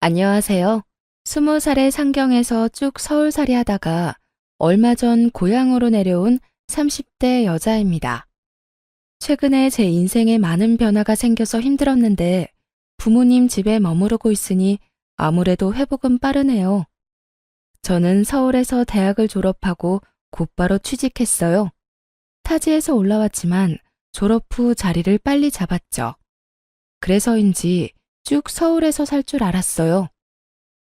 안녕하세요. 20살의 상경에서 쭉 서울살이 하다가 얼마 전 고향으로 내려온 30대 여자입니다. 최근에 제 인생에 많은 변화가 생겨서 힘들었는데 부모님 집에 머무르고 있으니 아무래도 회복은 빠르네요. 저는 서울에서 대학을 졸업하고 곧바로 취직했어요. 타지에서 올라왔지만 졸업 후 자리를 빨리 잡았죠. 그래서인지 쭉 서울에서 살 줄 알았어요.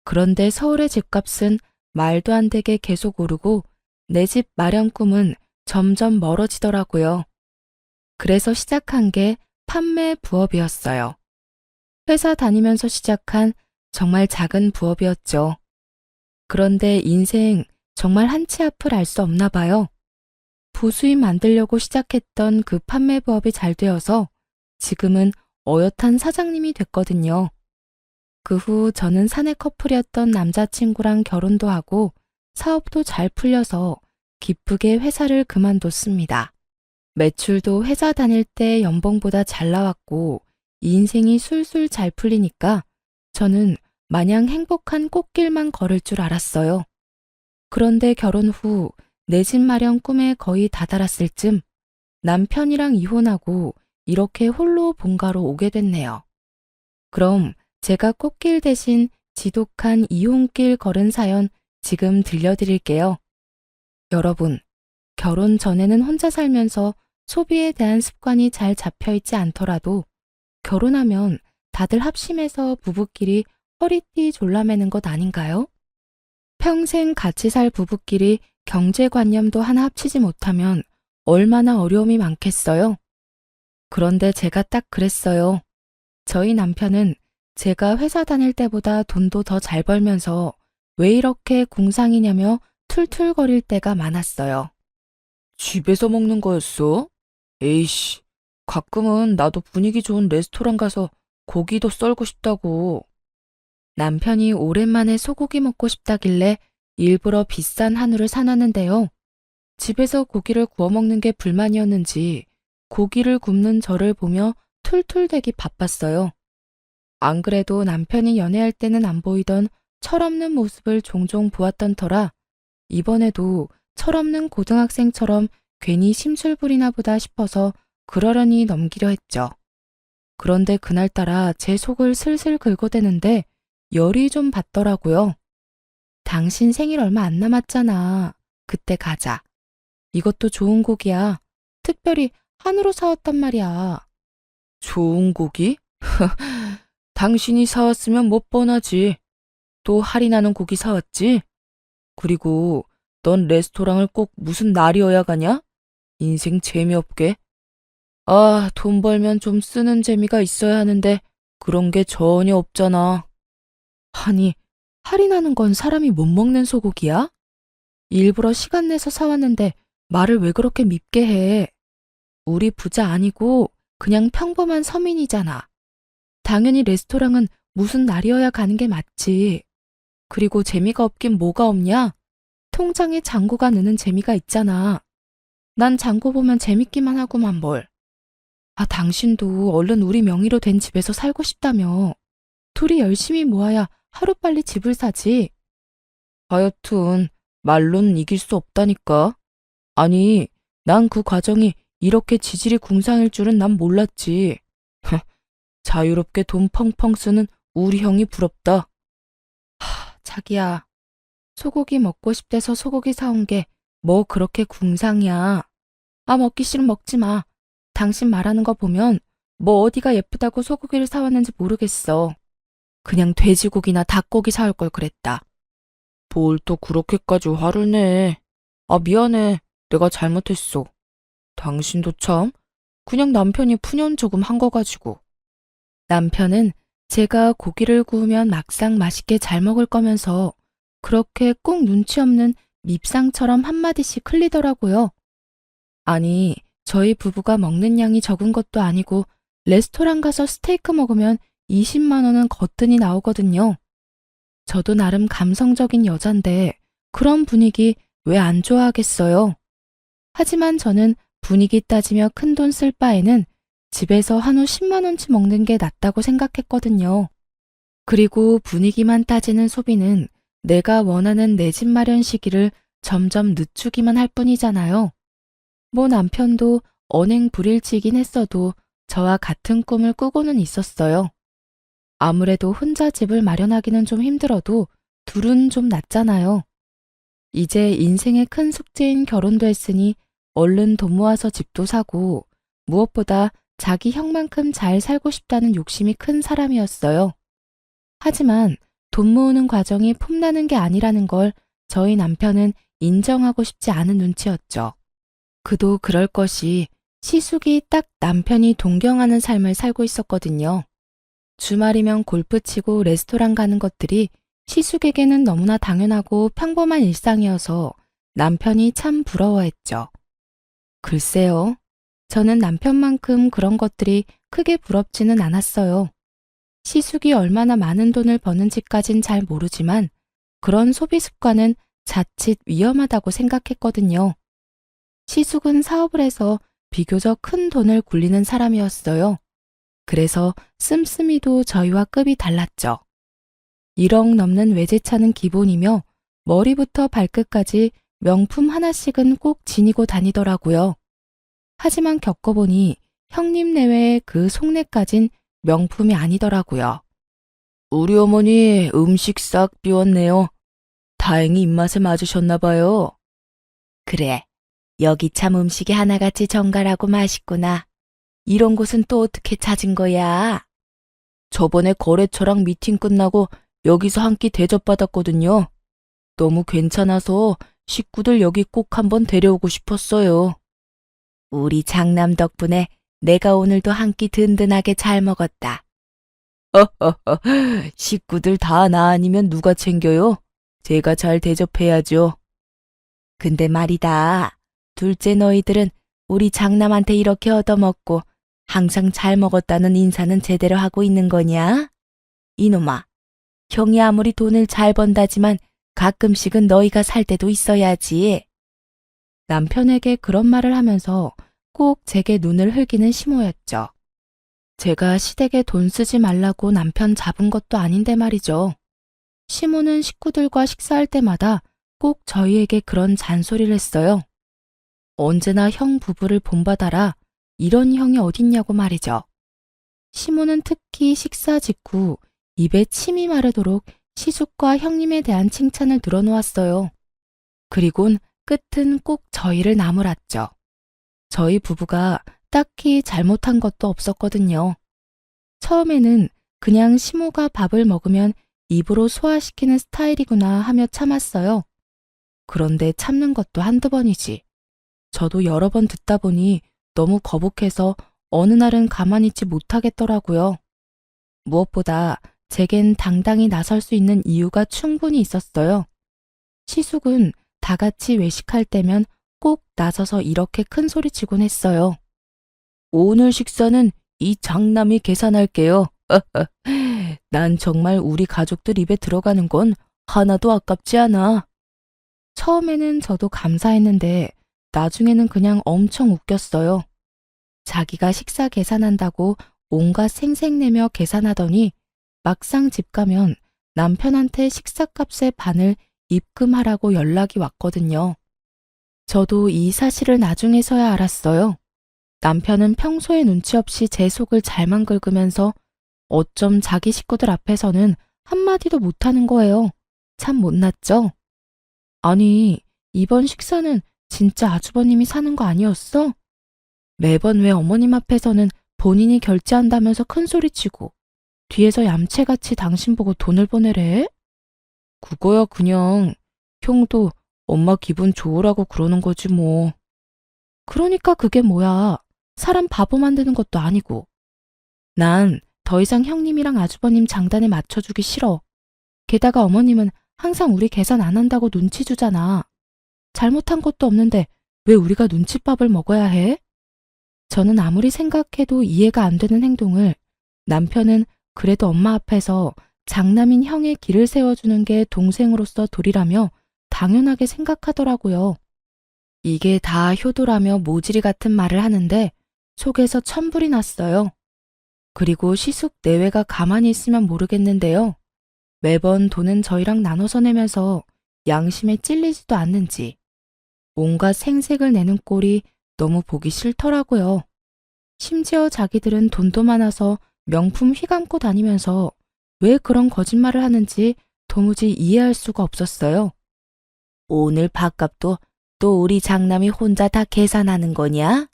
그런데 서울의 집값은 말도 안 되게 계속 오르고 내 집 마련 꿈은 점점 멀어지더라고요. 그래서 시작한 게 판매 부업이었어요. 회사 다니면서 시작한 정말 작은 부업이었죠. 그런데 인생 정말 한치 앞을 알 수 없나 봐요. 부수입 만들려고 시작했던 그 판매 부업이 잘 되어서 지금은 어엿한 사장님이 됐거든요. 그 후 저는 사내 커플이었던 남자친구랑 결혼도 하고 사업도 잘 풀려서 기쁘게 회사를 그만뒀습니다. 매출도 회사 다닐 때 연봉보다 잘 나왔고 인생이 술술 잘 풀리니까 저는 마냥 행복한 꽃길만 걸을 줄 알았어요. 그런데 결혼 후 내 집 마련 꿈에 거의 다다랐을 즈음 남편이랑 이혼하고 이렇게 홀로 본가로 오게 됐네요. 그럼 제가 꽃길 대신 지독한 이혼길 걸은 사연 지금 들려드릴게요. 여러분, 결혼 전에는 혼자 살면서 소비에 대한 습관이 잘 잡혀있지 않더라도 결혼하면 다들 합심해서 부부끼리 허리띠 졸라매는 것 아닌가요? 평생 같이 살 부부끼리 경제관념도 하나 합치지 못하면 얼마나 어려움이 많겠어요? 그런데 제가 딱 그랬어요. 저희 남편은 제가 회사 다닐 때보다 돈도 더 잘 벌면서 왜 이렇게 궁상이냐며 툴툴거릴 때가 많았어요. 집에서 먹는 거였어? 에이씨, 가끔은 나도 분위기 좋은 레스토랑 가서 고기도 썰고 싶다고. 남편이 오랜만에 소고기 먹고 싶다길래 일부러 비싼 한우를 사놨는데요. 집에서 고기를 구워 먹는 게 불만이었는지 고기를 굽는 저를 보며 툴툴대기 바빴어요. 안 그래도 남편이 연애할 때는 안 보이던 철없는 모습을 종종 보았던 터라 이번에도 철없는 고등학생처럼 괜히 심술부리나 보다 싶어서 그러려니 넘기려 했죠. 그런데 그날따라 제 속을 슬슬 긁어대는데 열이 좀 받더라고요. 당신 생일 얼마 안 남았잖아. 그때 가자. 이것도 좋은 고기야. 특별히 한우로 사왔단 말이야. 좋은 고기? 당신이 사왔으면 못 뻔하지. 또 할인하는 고기 사왔지? 그리고 넌 레스토랑을 꼭 무슨 날이어야 가냐? 인생 재미없게. 아, 돈 벌면 좀 쓰는 재미가 있어야 하는데 그런 게 전혀 없잖아. 아니, 할인하는 건 사람이 못 먹는 소고기야? 일부러 시간 내서 사왔는데 말을 왜 그렇게 밉게 해? 우리 부자 아니고 그냥 평범한 서민이잖아. 당연히 레스토랑은 무슨 날이어야 가는 게 맞지. 그리고 재미가 없긴 뭐가 없냐? 통장에 잔고가 느는 재미가 있잖아. 난 잔고 보면 재밌기만 하고만 뭘. 아, 당신도 얼른 우리 명의로 된 집에서 살고 싶다며. 둘이 열심히 모아야 하루빨리 집을 사지. 하여튼 말로는 이길 수 없다니까. 아니, 난 그 과정이 이렇게 지질이 궁상일 줄은 난 몰랐지. 자유롭게 돈 펑펑 쓰는 우리 형이 부럽다. 자기야, 소고기 먹고 싶대서 소고기 사온 게 뭐 그렇게 궁상이야. 아, 먹기 싫으면 먹지 마. 당신 말하는 거 보면 뭐 어디가 예쁘다고 소고기를 사왔는지 모르겠어. 그냥 돼지고기나 닭고기 사올 걸 그랬다. 뭘 또 그렇게까지 화를 내. 아, 미안해. 내가 잘못했어. 당신도 참, 그냥 남편이 푸념 조금 한 거 가지고. 남편은 제가 고기를 구우면 막상 맛있게 잘 먹을 거면서 그렇게 꼭 눈치 없는 밉상처럼 한마디씩 흘리더라고요. 아니, 저희 부부가 먹는 양이 적은 것도 아니고 레스토랑 가서 스테이크 먹으면 20만 원은 거뜬히 나오거든요. 저도 나름 감성적인 여잔데 그런 분위기 왜 안 좋아하겠어요? 하지만 저는 분위기 따지며 큰돈 쓸 바에는 집에서 한우 10만 원치 먹는 게 낫다고 생각했거든요. 그리고 분위기만 따지는 소비는 내가 원하는 내 집 마련 시기를 점점 늦추기만 할 뿐이잖아요. 뭐 남편도 언행 불일치이긴 했어도 저와 같은 꿈을 꾸고는 있었어요. 아무래도 혼자 집을 마련하기는 좀 힘들어도 둘은 좀 낫잖아요. 이제 인생의 큰 숙제인 결혼도 했으니 얼른 돈 모아서 집도 사고 무엇보다 자기 형만큼 잘 살고 싶다는 욕심이 큰 사람이었어요. 하지만 돈 모으는 과정이 폼나는 게 아니라는 걸 저희 남편은 인정하고 싶지 않은 눈치였죠. 그도 그럴 것이 시숙이 딱 남편이 동경하는 삶을 살고 있었거든요. 주말이면 골프 치고 레스토랑 가는 것들이 시숙에게는 너무나 당연하고 평범한 일상이어서 남편이 참 부러워했죠. 글쎄요. 저는 남편만큼 그런 것들이 크게 부럽지는 않았어요. 시숙이 얼마나 많은 돈을 버는지까진 잘 모르지만 그런 소비 습관은 자칫 위험하다고 생각했거든요. 시숙은 사업을 해서 비교적 큰 돈을 굴리는 사람이었어요. 그래서 씀씀이도 저희와 급이 달랐죠. 1억 넘는 외제차는 기본이며 머리부터 발끝까지 명품 하나씩은 꼭 지니고 다니더라고요. 하지만 겪어보니 형님 내외의 그 속내까진 명품이 아니더라고요. 우리 어머니 음식 싹 비웠네요. 다행히 입맛에 맞으셨나 봐요. 그래, 여기 참 음식이 하나같이 정갈하고 맛있구나. 이런 곳은 또 어떻게 찾은 거야? 저번에 거래처랑 미팅 끝나고 여기서 한 끼 대접받았거든요. 너무 괜찮아서 식구들 여기 꼭 한번 데려오고 싶었어요. 우리 장남 덕분에 내가 오늘도 한 끼 든든하게 잘 먹었다. 허허허, 식구들 다 나 아니면 누가 챙겨요? 제가 잘 대접해야죠. 근데 말이다. 둘째 너희들은 우리 장남한테 이렇게 얻어먹고 항상 잘 먹었다는 인사는 제대로 하고 있는 거냐? 이놈아, 형이 아무리 돈을 잘 번다지만 가끔씩은 너희가 살 때도 있어야지. 남편에게 그런 말을 하면서 꼭 제게 눈을 흘기는 시모였죠. 제가 시댁에 돈 쓰지 말라고 남편 잡은 것도 아닌데 말이죠. 시모는 식구들과 식사할 때마다 꼭 저희에게 그런 잔소리를 했어요. 언제나 형 부부를 본받아라. 이런 형이 어딨냐고 말이죠. 시모는 특히 식사 직후 입에 침이 마르도록 시숙과 형님에 대한 칭찬을 늘어놓았어요. 그리곤 끝은 꼭 저희를 나무랐죠. 저희 부부가 딱히 잘못한 것도 없었거든요. 처음에는 그냥 시모가 밥을 먹으면 입으로 소화시키는 스타일이구나 하며 참았어요. 그런데 참는 것도 한두 번이지. 저도 여러 번 듣다 보니 너무 거북해서 어느 날은 가만히 있지 못하겠더라고요. 무엇보다 제겐 당당히 나설 수 있는 이유가 충분히 있었어요. 시숙은 다 같이 외식할 때면 꼭 나서서 이렇게 큰 소리치곤 했어요. 오늘 식사는 이 장남이 계산할게요. 난 정말 우리 가족들 입에 들어가는 건 하나도 아깝지 않아. 처음에는 저도 감사했는데 나중에는 그냥 엄청 웃겼어요. 자기가 식사 계산한다고 온갖 생색내며 계산하더니 막상 집 가면 남편한테 식사값의 반을 입금하라고 연락이 왔거든요. 저도 이 사실을 나중에서야 알았어요. 남편은 평소에 눈치 없이 제 속을 잘만 긁으면서 어쩜 자기 식구들 앞에서는 한마디도 못하는 거예요. 참 못났죠? 아니, 이번 식사는 진짜 아주버님이 사는 거 아니었어? 매번 왜 어머님 앞에서는 본인이 결제한다면서 큰 소리치고 뒤에서 얌체같이 당신 보고 돈을 보내래? 그거야 그냥 형도 엄마 기분 좋으라고 그러는 거지 뭐. 그러니까 그게 뭐야. 사람 바보 만드는 것도 아니고. 난 더 이상 형님이랑 아주버님 장단에 맞춰주기 싫어. 게다가 어머님은 항상 우리 계산 안 한다고 눈치 주잖아. 잘못한 것도 없는데 왜 우리가 눈칫밥을 먹어야 해? 저는 아무리 생각해도 이해가 안 되는 행동을 남편은 그래도 엄마 앞에서 장남인 형의 길을 세워주는 게 동생으로서 도리라며 당연하게 생각하더라고요. 이게 다 효도라며 모질이 같은 말을 하는데 속에서 천불이 났어요. 그리고 시숙 내외가 가만히 있으면 모르겠는데요. 매번 돈은 저희랑 나눠서 내면서 양심에 찔리지도 않는지 온갖 생색을 내는 꼴이 너무 보기 싫더라고요. 심지어 자기들은 돈도 많아서 명품 휘감고 다니면서 왜 그런 거짓말을 하는지 도무지 이해할 수가 없었어요. 오늘 밥값도 또 우리 장남이 혼자 다 계산하는 거냐?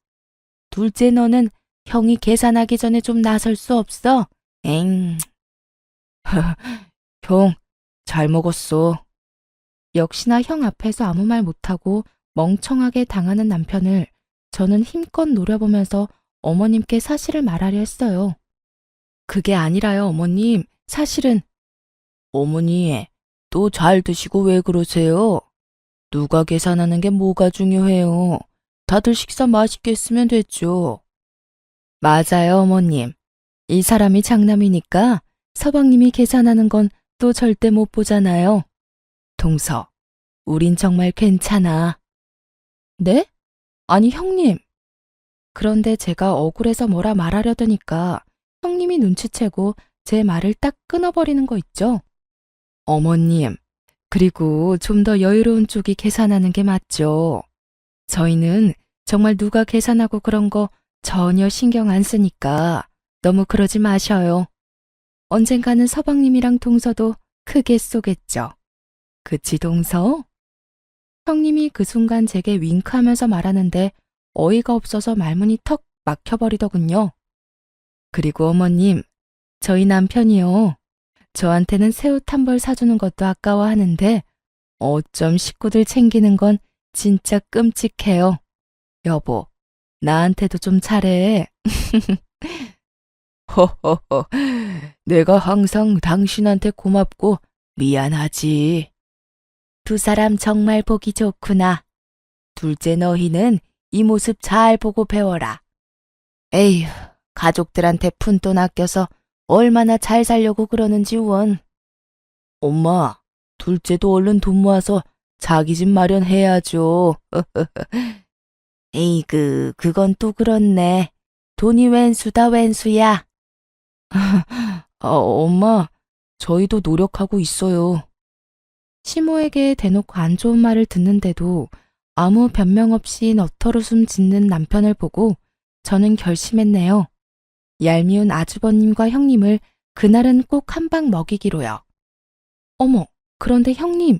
둘째 너는 형이 계산하기 전에 좀 나설 수 없어? 엥. 형, 잘 먹었어. 역시나 형 앞에서 아무 말 못하고 멍청하게 당하는 남편을 저는 힘껏 노려보면서 어머님께 사실을 말하려 했어요. 그게 아니라요, 어머님. 사실은. 어머니, 또 잘 드시고 왜 그러세요? 누가 계산하는 게 뭐가 중요해요? 다들 식사 맛있게 했으면 됐죠. 맞아요, 어머님. 이 사람이 장남이니까 서방님이 계산하는 건 또 절대 못 보잖아요. 동서, 우린 정말 괜찮아. 네? 아니, 형님. 그런데 제가 억울해서 뭐라 말하려더니까 형님이 눈치채고 제 말을 딱 끊어버리는 거 있죠? 어머님, 그리고 좀 더 여유로운 쪽이 계산하는 게 맞죠. 저희는 정말 누가 계산하고 그런 거 전혀 신경 안 쓰니까 너무 그러지 마셔요. 언젠가는 서방님이랑 동서도 크게 쏘겠죠. 그치, 동서? 형님이 그 순간 제게 윙크하면서 말하는데 어이가 없어서 말문이 턱 막혀버리더군요. 그리고 어머님, 저희 남편이요. 저한테는 새 옷 한 벌 사주는 것도 아까워하는데 어쩜 식구들 챙기는 건 진짜 끔찍해요. 여보, 나한테도 좀 잘해. 허허허, 내가 항상 당신한테 고맙고 미안하지. 두 사람 정말 보기 좋구나. 둘째 너희는 이 모습 잘 보고 배워라. 에휴, 가족들한테 푼돈 아껴서 얼마나 잘 살려고 그러는지 원. 엄마, 둘째도 얼른 돈 모아서 자기 집 마련해야죠. 에이그, 그건 또 그렇네. 돈이 웬수다 웬수야. 엄마, 저희도 노력하고 있어요. 시모에게 대놓고 안 좋은 말을 듣는데도 아무 변명 없이 너털웃음 짓는 남편을 보고 저는 결심했네요. 얄미운 아주버님과 형님을 그날은 꼭 한 방 먹이기로요. 어머, 그런데 형님,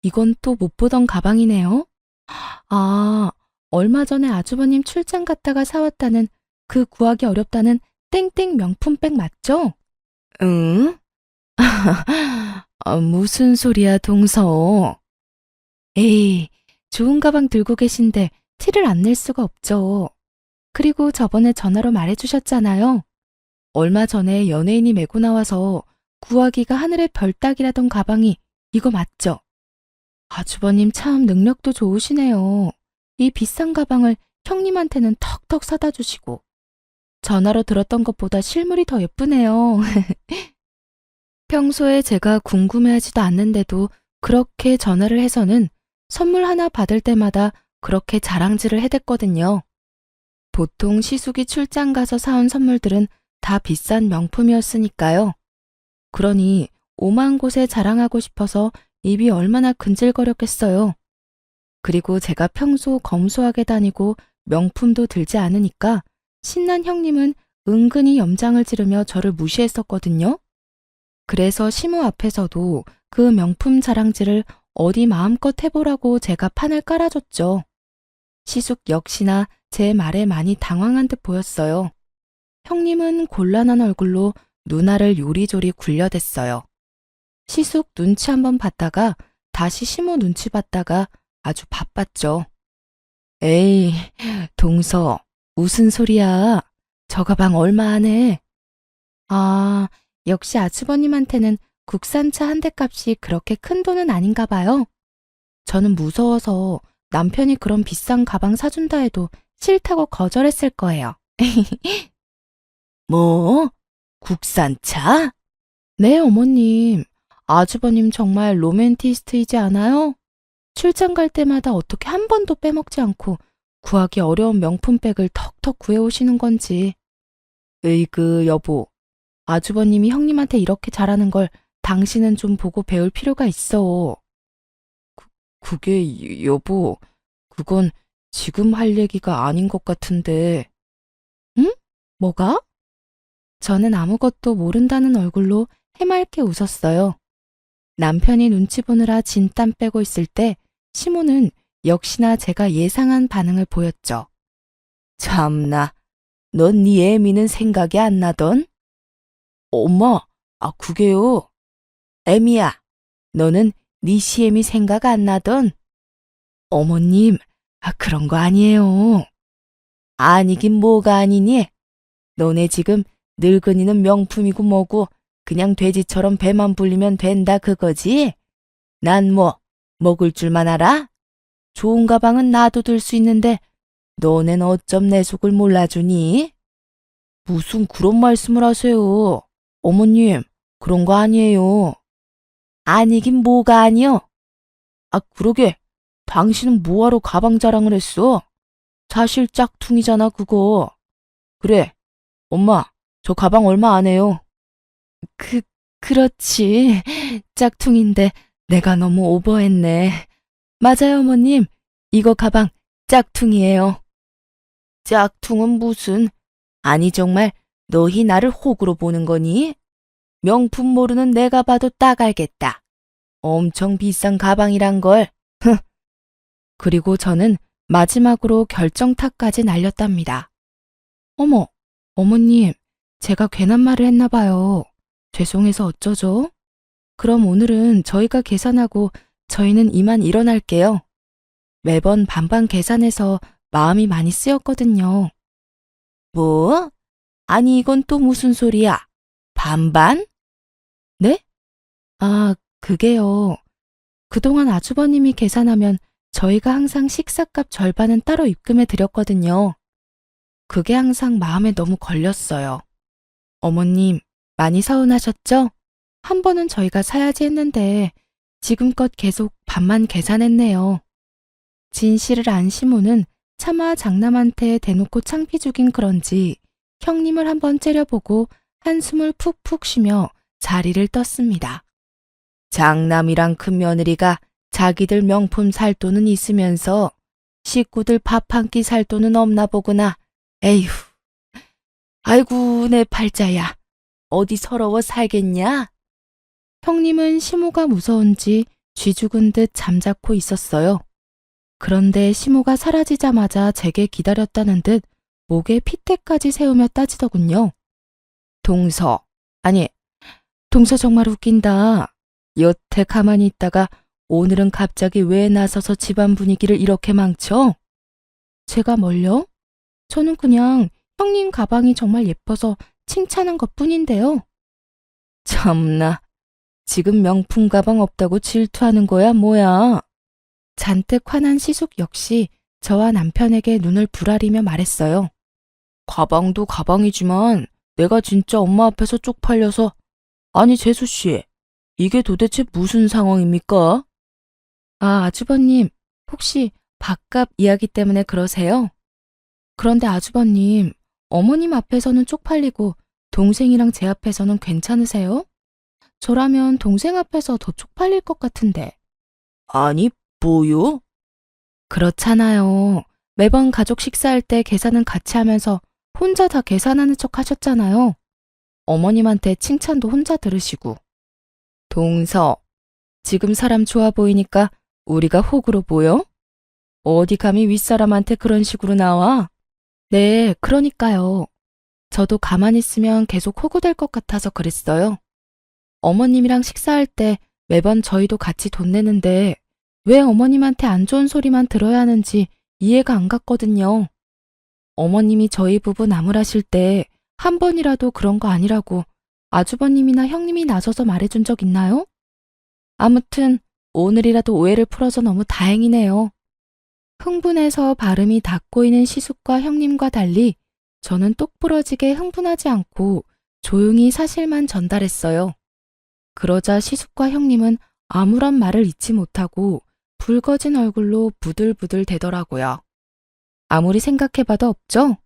이건 또 못 보던 가방이네요. 아, 얼마 전에 아주버님 출장 갔다가 사왔다는 그 구하기 어렵다는 땡땡 명품백 맞죠? 응? 무슨 소리야, 동서. 에이, 좋은 가방 들고 계신데 티를 안 낼 수가 없죠. 그리고 저번에 전화로 말해주셨잖아요. 얼마 전에 연예인이 메고 나와서 구하기가 하늘의 별 따기라던 가방이 이거 맞죠? 아주버님 참 능력도 좋으시네요. 이 비싼 가방을 형님한테는 턱턱 사다 주시고 전화로 들었던 것보다 실물이 더 예쁘네요. 평소에 제가 궁금해하지도 않는데도 그렇게 전화를 해서는 선물 하나 받을 때마다 그렇게 자랑질을 해댔거든요. 보통 시숙이 출장 가서 사온 선물들은 다 비싼 명품이었으니까요. 그러니 오만 곳에 자랑하고 싶어서 입이 얼마나 근질거렸겠어요. 그리고 제가 평소 검소하게 다니고 명품도 들지 않으니까 신난 형님은 은근히 염장을 지르며 저를 무시했었거든요. 그래서 시모 앞에서도 그 명품 자랑질을 어디 마음껏 해보라고 제가 판을 깔아줬죠. 시숙 역시나 제 말에 많이 당황한 듯 보였어요. 형님은 곤란한 얼굴로 누나를 요리조리 굴려댔어요. 시숙 눈치 한번 봤다가 다시 시모 눈치 봤다가 아주 바빴죠. 에이, 동서, 무슨 소리야. 저 가방 얼마 안 해. 아, 역시 아주버님한테는 국산차 한 대 값이 그렇게 큰 돈은 아닌가 봐요. 저는 무서워서 남편이 그런 비싼 가방 사준다 해도 싫다고 거절했을 거예요. 뭐? 국산차? 네, 어머님. 아주버님 정말 로맨티스트이지 않아요? 출장 갈 때마다 어떻게 한 번도 빼먹지 않고 구하기 어려운 명품백을 턱턱 구해오시는 건지. 으이그, 여보. 아주버님이 형님한테 이렇게 잘하는 걸 당신은 좀 보고 배울 필요가 있어. 그게 여보, 그건 지금 할 얘기가 아닌 것 같은데. 응? 뭐가? 저는 아무것도 모른다는 얼굴로 해맑게 웃었어요. 남편이 눈치 보느라 진땀 빼고 있을 때 시모는 역시나 제가 예상한 반응을 보였죠. 참나, 넌 네 애미는 생각이 안 나던? 엄마, 그게요. 애미야, 너는 네 시애미 생각 안 나던? 어머님, 그런 거 아니에요. 아니긴 뭐가 아니니? 너네 지금 늙은이는 명품이고 뭐고 그냥 돼지처럼 배만 불리면 된다 그거지? 난 뭐 먹을 줄만 알아? 좋은 가방은 나도 들 수 있는데 너넨 어쩜 내 속을 몰라주니? 무슨 그런 말씀을 하세요. 어머님, 그런 거 아니에요. 아니긴 뭐가 아니여? 그러게. 당신은 뭐하러 가방 자랑을 했어? 사실 짝퉁이잖아, 그거. 그래. 엄마, 저 가방 얼마 안 해요. 그렇지. 짝퉁인데 내가 너무 오버했네. 맞아요, 어머님. 이거 가방 짝퉁이에요. 짝퉁은 무슨? 아니 정말 너희 나를 호구로 보는 거니? 명품 모르는 내가 봐도 딱 알겠다. 엄청 비싼 가방이란 걸. 그리고 저는 마지막으로 결정타까지 날렸답니다. 어머, 어머님, 제가 괜한 말을 했나 봐요. 죄송해서 어쩌죠? 그럼 오늘은 저희가 계산하고 저희는 이만 일어날게요. 매번 반반 계산해서 마음이 많이 쓰였거든요. 뭐? 아니 이건 또 무슨 소리야? 반반? 네? 그게요. 그동안 아주버님이 계산하면 저희가 항상 식사값 절반은 따로 입금해 드렸거든요. 그게 항상 마음에 너무 걸렸어요. 어머님, 많이 서운하셨죠? 한 번은 저희가 사야지 했는데 지금껏 계속 반만 계산했네요. 진실을 안 시모는 차마 장남한테 대놓고 창피 죽인 그런지 형님을 한번 째려보고 한숨을 푹푹 쉬며 자리를 떴습니다. 장남이랑 큰며느리가 자기들 명품 살 돈은 있으면서 식구들 밥 한 끼 살 돈은 없나 보구나. 에휴, 아이고 내 팔자야. 어디 서러워 살겠냐? 형님은 시모가 무서운지 쥐 죽은 듯 잠자코 있었어요. 그런데 시모가 사라지자마자 제게 기다렸다는 듯 목에 핏대까지 세우며 따지더군요. 동서, 아니, 동서 정말 웃긴다. 여태 가만히 있다가 오늘은 갑자기 왜 나서서 집안 분위기를 이렇게 망쳐? 제가 뭘요? 저는 그냥 형님 가방이 정말 예뻐서 칭찬한 것뿐인데요. 참나, 지금 명품 가방 없다고 질투하는 거야, 뭐야? 잔뜩 화난 시숙 역시 저와 남편에게 눈을 부라리며 말했어요. 가방도 가방이지만 내가 진짜 엄마 앞에서 쪽팔려서. 아니 재수씨, 이게 도대체 무슨 상황입니까? 아주버님, 혹시 밥값 이야기 때문에 그러세요? 그런데 아주버님, 어머님 앞에서는 쪽팔리고 동생이랑 제 앞에서는 괜찮으세요? 저라면 동생 앞에서 더 쪽팔릴 것 같은데. 아니, 뭐요? 그렇잖아요. 매번 가족 식사할 때 계산은 같이 하면서 혼자 다 계산하는 척 하셨잖아요. 어머님한테 칭찬도 혼자 들으시고. 동서, 지금 사람 좋아 보이니까 우리가 호구로 보여? 어디 감히 윗사람한테 그런 식으로 나와? 네, 그러니까요. 저도 가만히 있으면 계속 호구될 것 같아서 그랬어요. 어머님이랑 식사할 때 매번 저희도 같이 돈 내는데 왜 어머님한테 안 좋은 소리만 들어야 하는지 이해가 안 갔거든요. 어머님이 저희 부부 나무라실 때 한 번이라도 그런 거 아니라고 아주버님이나 형님이 나서서 말해준 적 있나요? 아무튼 오늘이라도 오해를 풀어서 너무 다행이네요. 흥분해서 발음이 닿고있는 시숙과 형님과 달리 저는 똑부러지게 흥분하지 않고 조용히 사실만 전달했어요. 그러자 시숙과 형님은 아무런 말을 잊지 못하고 붉어진 얼굴로 부들부들 대더라고요. 아무리 생각해봐도 없죠?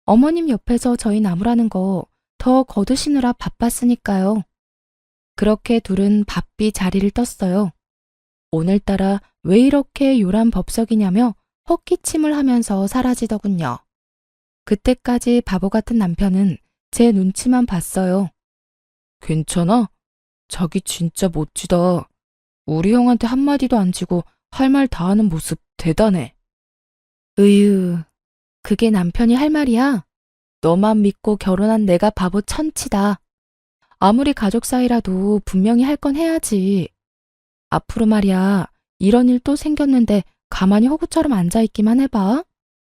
어머님 옆에서 저희 나무라는 거 더 거두시느라 바빴으니까요. 그렇게 둘은 바삐 자리를 떴어요. 오늘따라 왜 이렇게 요란법석이냐며 헛기침을 하면서 사라지더군요. 그때까지 바보 같은 남편은 제 눈치만 봤어요. 괜찮아? 자기 진짜 멋지다. 우리 형한테 한마디도 안 지고 할 말 다 하는 모습 대단해. 으유, 그게 남편이 할 말이야? 너만 믿고 결혼한 내가 바보 천치다. 아무리 가족 사이라도 분명히 할 건 해야지. 앞으로 말이야, 이런 일 또 생겼는데 가만히 호구처럼 앉아있기만 해봐.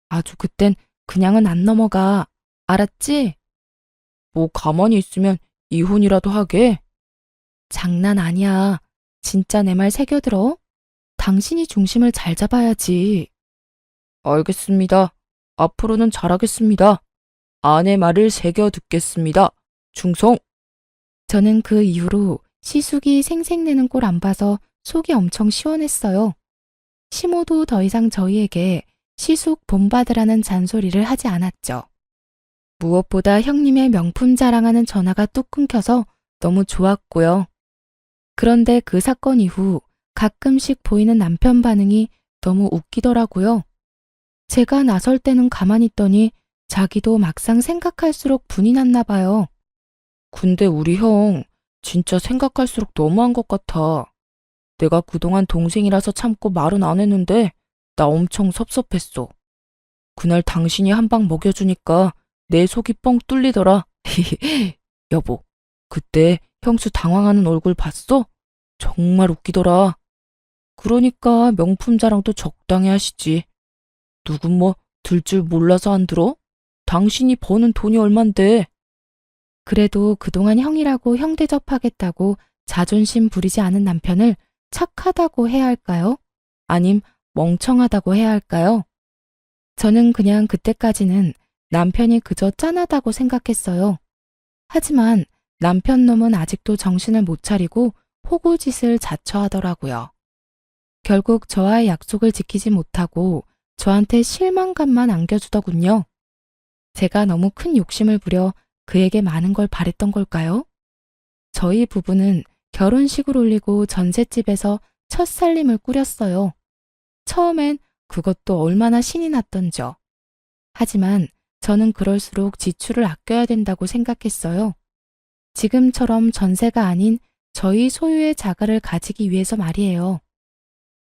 아주 그땐 그냥은 안 넘어가. 알았지? 뭐 가만히 있으면 이혼이라도 하게? 장난 아니야. 진짜 내 말 새겨들어? 당신이 중심을 잘 잡아야지. 알겠습니다. 앞으로는 잘하겠습니다. 아내 말을 새겨 듣겠습니다. 충성! 저는 그 이후로 시숙이 생색내는 꼴 안 봐서 속이 엄청 시원했어요. 시모도 더 이상 저희에게 시숙 본받으라는 잔소리를 하지 않았죠. 무엇보다 형님의 명품 자랑하는 전화가 뚝 끊겨서 너무 좋았고요. 그런데 그 사건 이후 가끔씩 보이는 남편 반응이 너무 웃기더라고요. 제가 나설 때는 가만히 있더니 자기도 막상 생각할수록 분이 났나 봐요. 근데 우리 형 진짜 생각할수록 너무한 것 같아. 내가 그동안 동생이라서 참고 말은 안 했는데 나 엄청 섭섭했어. 그날 당신이 한 방 먹여주니까 내 속이 뻥 뚫리더라. 여보, 그때 형수 당황하는 얼굴 봤어? 정말 웃기더라. 그러니까 명품 자랑도 적당히 하시지. 누군 뭐 들 줄 몰라서 안 들어? 당신이 버는 돈이 얼만데. 그래도 그동안 형이라고 형 대접하겠다고 자존심 부리지 않은 남편을 착하다고 해야 할까요? 아님 멍청하다고 해야 할까요? 저는 그냥 그때까지는 남편이 그저 짠하다고 생각했어요. 하지만 남편 놈은 아직도 정신을 못 차리고 호구짓을 자처하더라고요. 결국 저와의 약속을 지키지 못하고 저한테 실망감만 안겨주더군요. 제가 너무 큰 욕심을 부려 그에게 많은 걸 바랬던 걸까요? 저희 부부는 결혼식을 올리고 전셋집에서 첫 살림을 꾸렸어요. 처음엔 그것도 얼마나 신이 났던죠. 하지만 저는 그럴수록 지출을 아껴야 된다고 생각했어요. 지금처럼 전세가 아닌 저희 소유의 자가를 가지기 위해서 말이에요.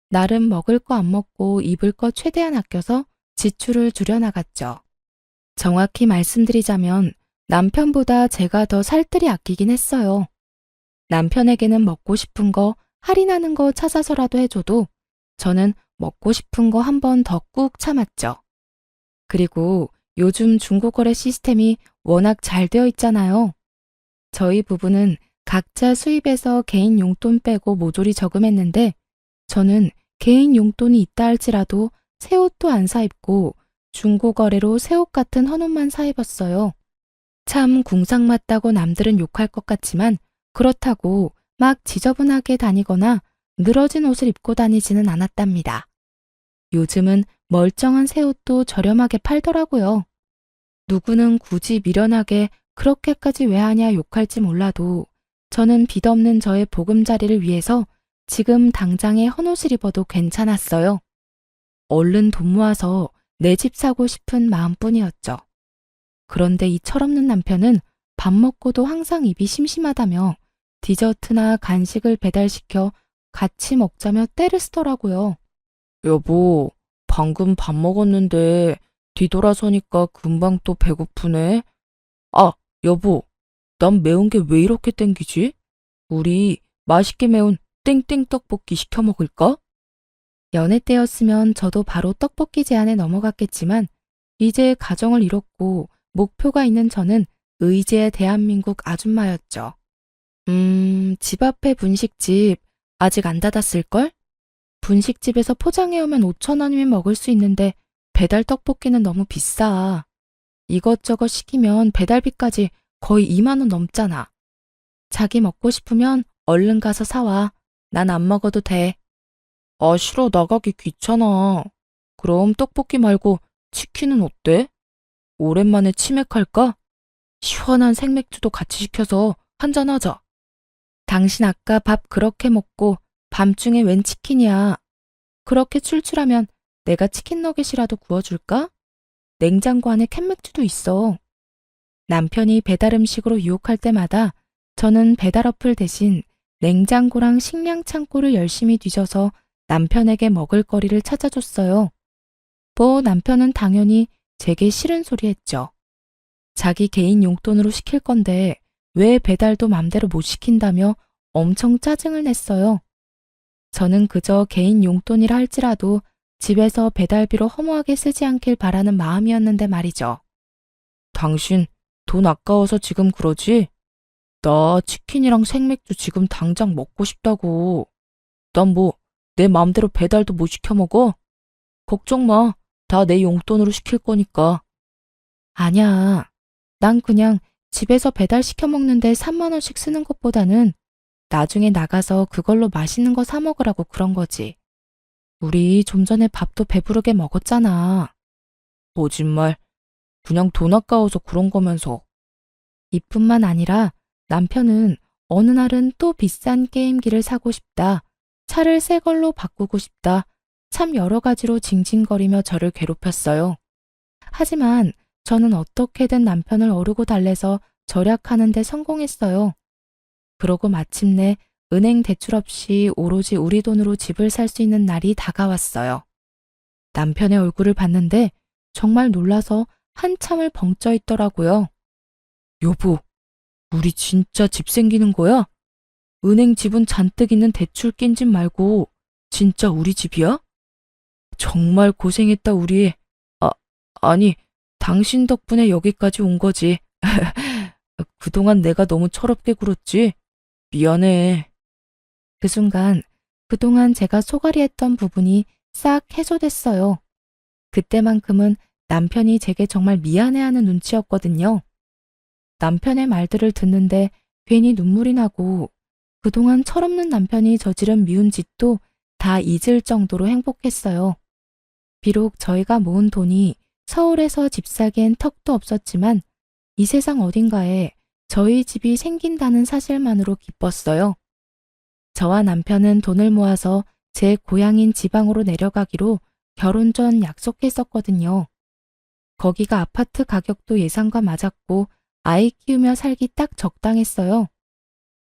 나름 먹을 거 안 먹고 입을 거 최대한 아껴서 지출을 줄여나갔죠. 정확히 말씀드리자면 남편보다 제가 더 살뜰히 아끼긴 했어요. 남편에게는 먹고 싶은 거, 할인하는 거 찾아서라도 해줘도 저는 먹고 싶은 거 한 번 더 꾹 참았죠. 그리고 요즘 중고거래 시스템이 워낙 잘 되어 있잖아요. 저희 부부는 각자 수입에서 개인 용돈 빼고 모조리 저금했는데 저는 개인 용돈이 있다 할지라도 새 옷도 안 사 입고 중고거래로 새 옷 같은 헌옷만 사 입었어요. 참 궁상 맞다고 남들은 욕할 것 같지만 그렇다고 막 지저분하게 다니거나 늘어진 옷을 입고 다니지는 않았답니다. 요즘은 멀쩡한 새 옷도 저렴하게 팔더라고요. 누구는 굳이 미련하게 그렇게까지 왜 하냐 욕할지 몰라도 저는 빚 없는 저의 보금자리를 위해서 지금 당장에 헌옷을 입어도 괜찮았어요. 얼른 돈 모아서 내 집 사고 싶은 마음뿐이었죠. 그런데 이 철없는 남편은 밥 먹고도 항상 입이 심심하다며 디저트나 간식을 배달시켜 같이 먹자며 떼를 쓰더라고요. 여보, 방금 밥 먹었는데 뒤돌아서니까 금방 또 배고프네. 아, 여보, 난 매운 게 왜 이렇게 땡기지? 우리 맛있게 매운 땡땡 떡볶이 시켜 먹을까? 연애 때였으면 저도 바로 떡볶이 제안에 넘어갔겠지만 이제 가정을 이뤘고 목표가 있는 저는 의지의 대한민국 아줌마였죠. 집 앞에 분식집 아직 안 닫았을걸? 분식집에서 포장해오면 5,000원이면 먹을 수 있는데 배달 떡볶이는 너무 비싸. 이것저것 시키면 배달비까지 거의 2만 원 넘잖아. 자기 먹고 싶으면 얼른 가서 사와. 난 안 먹어도 돼. 아, 싫어. 나가기 귀찮아. 그럼 떡볶이 말고 치킨은 어때? 오랜만에 치맥할까? 시원한 생맥주도 같이 시켜서 한잔하자. 당신 아까 밥 그렇게 먹고 밤중에 웬 치킨이야. 그렇게 출출하면 내가 치킨 너겟이라도 구워줄까? 냉장고 안에 캔맥주도 있어. 남편이 배달 음식으로 유혹할 때마다 저는 배달 어플 대신 냉장고랑 식량 창고를 열심히 뒤져서 남편에게 먹을 거리를 찾아줬어요. 뭐 남편은 당연히 제게 싫은 소리 했죠. 자기 개인 용돈으로 시킬 건데 왜 배달도 맘대로 못 시킨다며 엄청 짜증을 냈어요. 저는 그저 개인 용돈이라 할지라도 집에서 배달비로 허무하게 쓰지 않길 바라는 마음이었는데 말이죠. 당신 돈 아까워서 지금 그러지? 나 치킨이랑 생맥주 지금 당장 먹고 싶다고. 난 뭐 내 맘대로 배달도 못 시켜 먹어? 걱정 마. 다 내 용돈으로 시킬 거니까. 아니야. 난 그냥 집에서 배달 시켜 먹는데 3만 원씩 쓰는 것보다는 나중에 나가서 그걸로 맛있는 거 사 먹으라고 그런 거지. 우리 좀 전에 밥도 배부르게 먹었잖아. 거짓말. 그냥 돈 아까워서 그런 거면서. 이뿐만 아니라 남편은 어느 날은 또 비싼 게임기를 사고 싶다. 차를 새 걸로 바꾸고 싶다. 참 여러 가지로 징징거리며 저를 괴롭혔어요. 하지만 저는 어떻게든 남편을 어르고 달래서 절약하는 데 성공했어요. 그러고 마침내 은행 대출 없이 오로지 우리 돈으로 집을 살 수 있는 날이 다가왔어요. 남편의 얼굴을 봤는데 정말 놀라서 한참을 벙쪄 있더라고요. 여보, 우리 진짜 집 생기는 거야? 은행 지분 잔뜩 있는 대출 낀 집 말고 진짜 우리 집이야? 정말 고생했다 우리. 아니, 당신 덕분에 여기까지 온 거지. 그동안 내가 너무 철없게 굴었지? 미안해. 그 순간 그동안 제가 소갈이 했던 부분이 싹 해소됐어요. 그때만큼은 남편이 제게 정말 미안해하는 눈치였거든요. 남편의 말들을 듣는데 괜히 눈물이 나고 그동안 철없는 남편이 저지른 미운 짓도 다 잊을 정도로 행복했어요. 비록 저희가 모은 돈이 서울에서 집 사기엔 턱도 없었지만 이 세상 어딘가에 저희 집이 생긴다는 사실만으로 기뻤어요. 저와 남편은 돈을 모아서 제 고향인 지방으로 내려가기로 결혼 전 약속했었거든요. 거기가 아파트 가격도 예상과 맞았고 아이 키우며 살기 딱 적당했어요.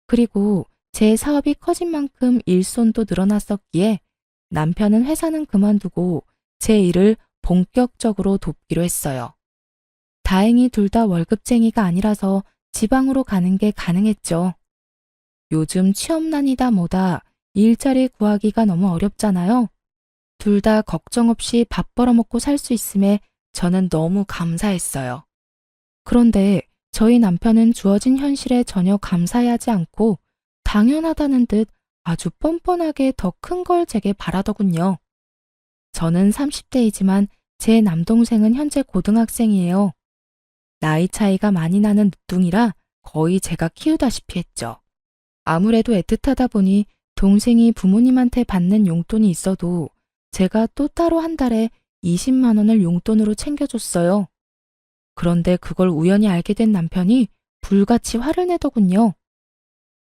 그리고 제 사업이 커진 만큼 일손도 늘어났었기에 남편은 회사는 그만두고 제 일을 본격적으로 돕기로 했어요. 다행히 둘 다 월급쟁이가 아니라서 지방으로 가는 게 가능했죠. 요즘 취업난이다 뭐다 일자리 구하기가 너무 어렵잖아요. 둘 다 걱정 없이 밥 벌어먹고 살 수 있음에 저는 너무 감사했어요. 그런데 저희 남편은 주어진 현실에 전혀 감사해하지 않고 당연하다는 듯 아주 뻔뻔하게 더 큰 걸 제게 바라더군요. 저는 30대이지만 제 남동생은 현재 고등학생이에요. 나이 차이가 많이 나는 늦둥이라 거의 제가 키우다시피 했죠. 아무래도 애틋하다 보니 동생이 부모님한테 받는 용돈이 있어도 제가 또 따로 한 달에 20만 원을 용돈으로 챙겨줬어요. 그런데 그걸 우연히 알게 된 남편이 불같이 화를 내더군요.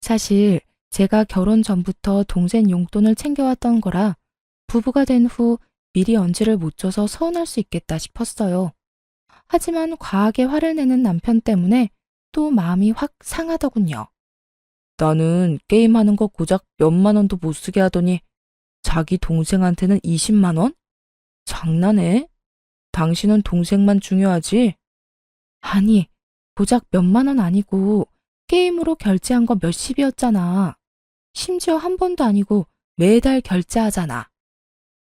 사실 제가 결혼 전부터 동생 용돈을 챙겨왔던 거라 부부가 된 후 미리 언지를 못 줘서 서운할 수 있겠다 싶었어요. 하지만 과하게 화를 내는 남편 때문에 또 마음이 확 상하더군요. 나는 게임하는 거 고작 몇만 원도 못 쓰게 하더니 자기 동생한테는 20만 원? 장난해? 당신은 동생만 중요하지? 아니, 고작 몇만 원 아니고 게임으로 결제한 거 몇십이었잖아. 심지어 한 번도 아니고 매달 결제하잖아.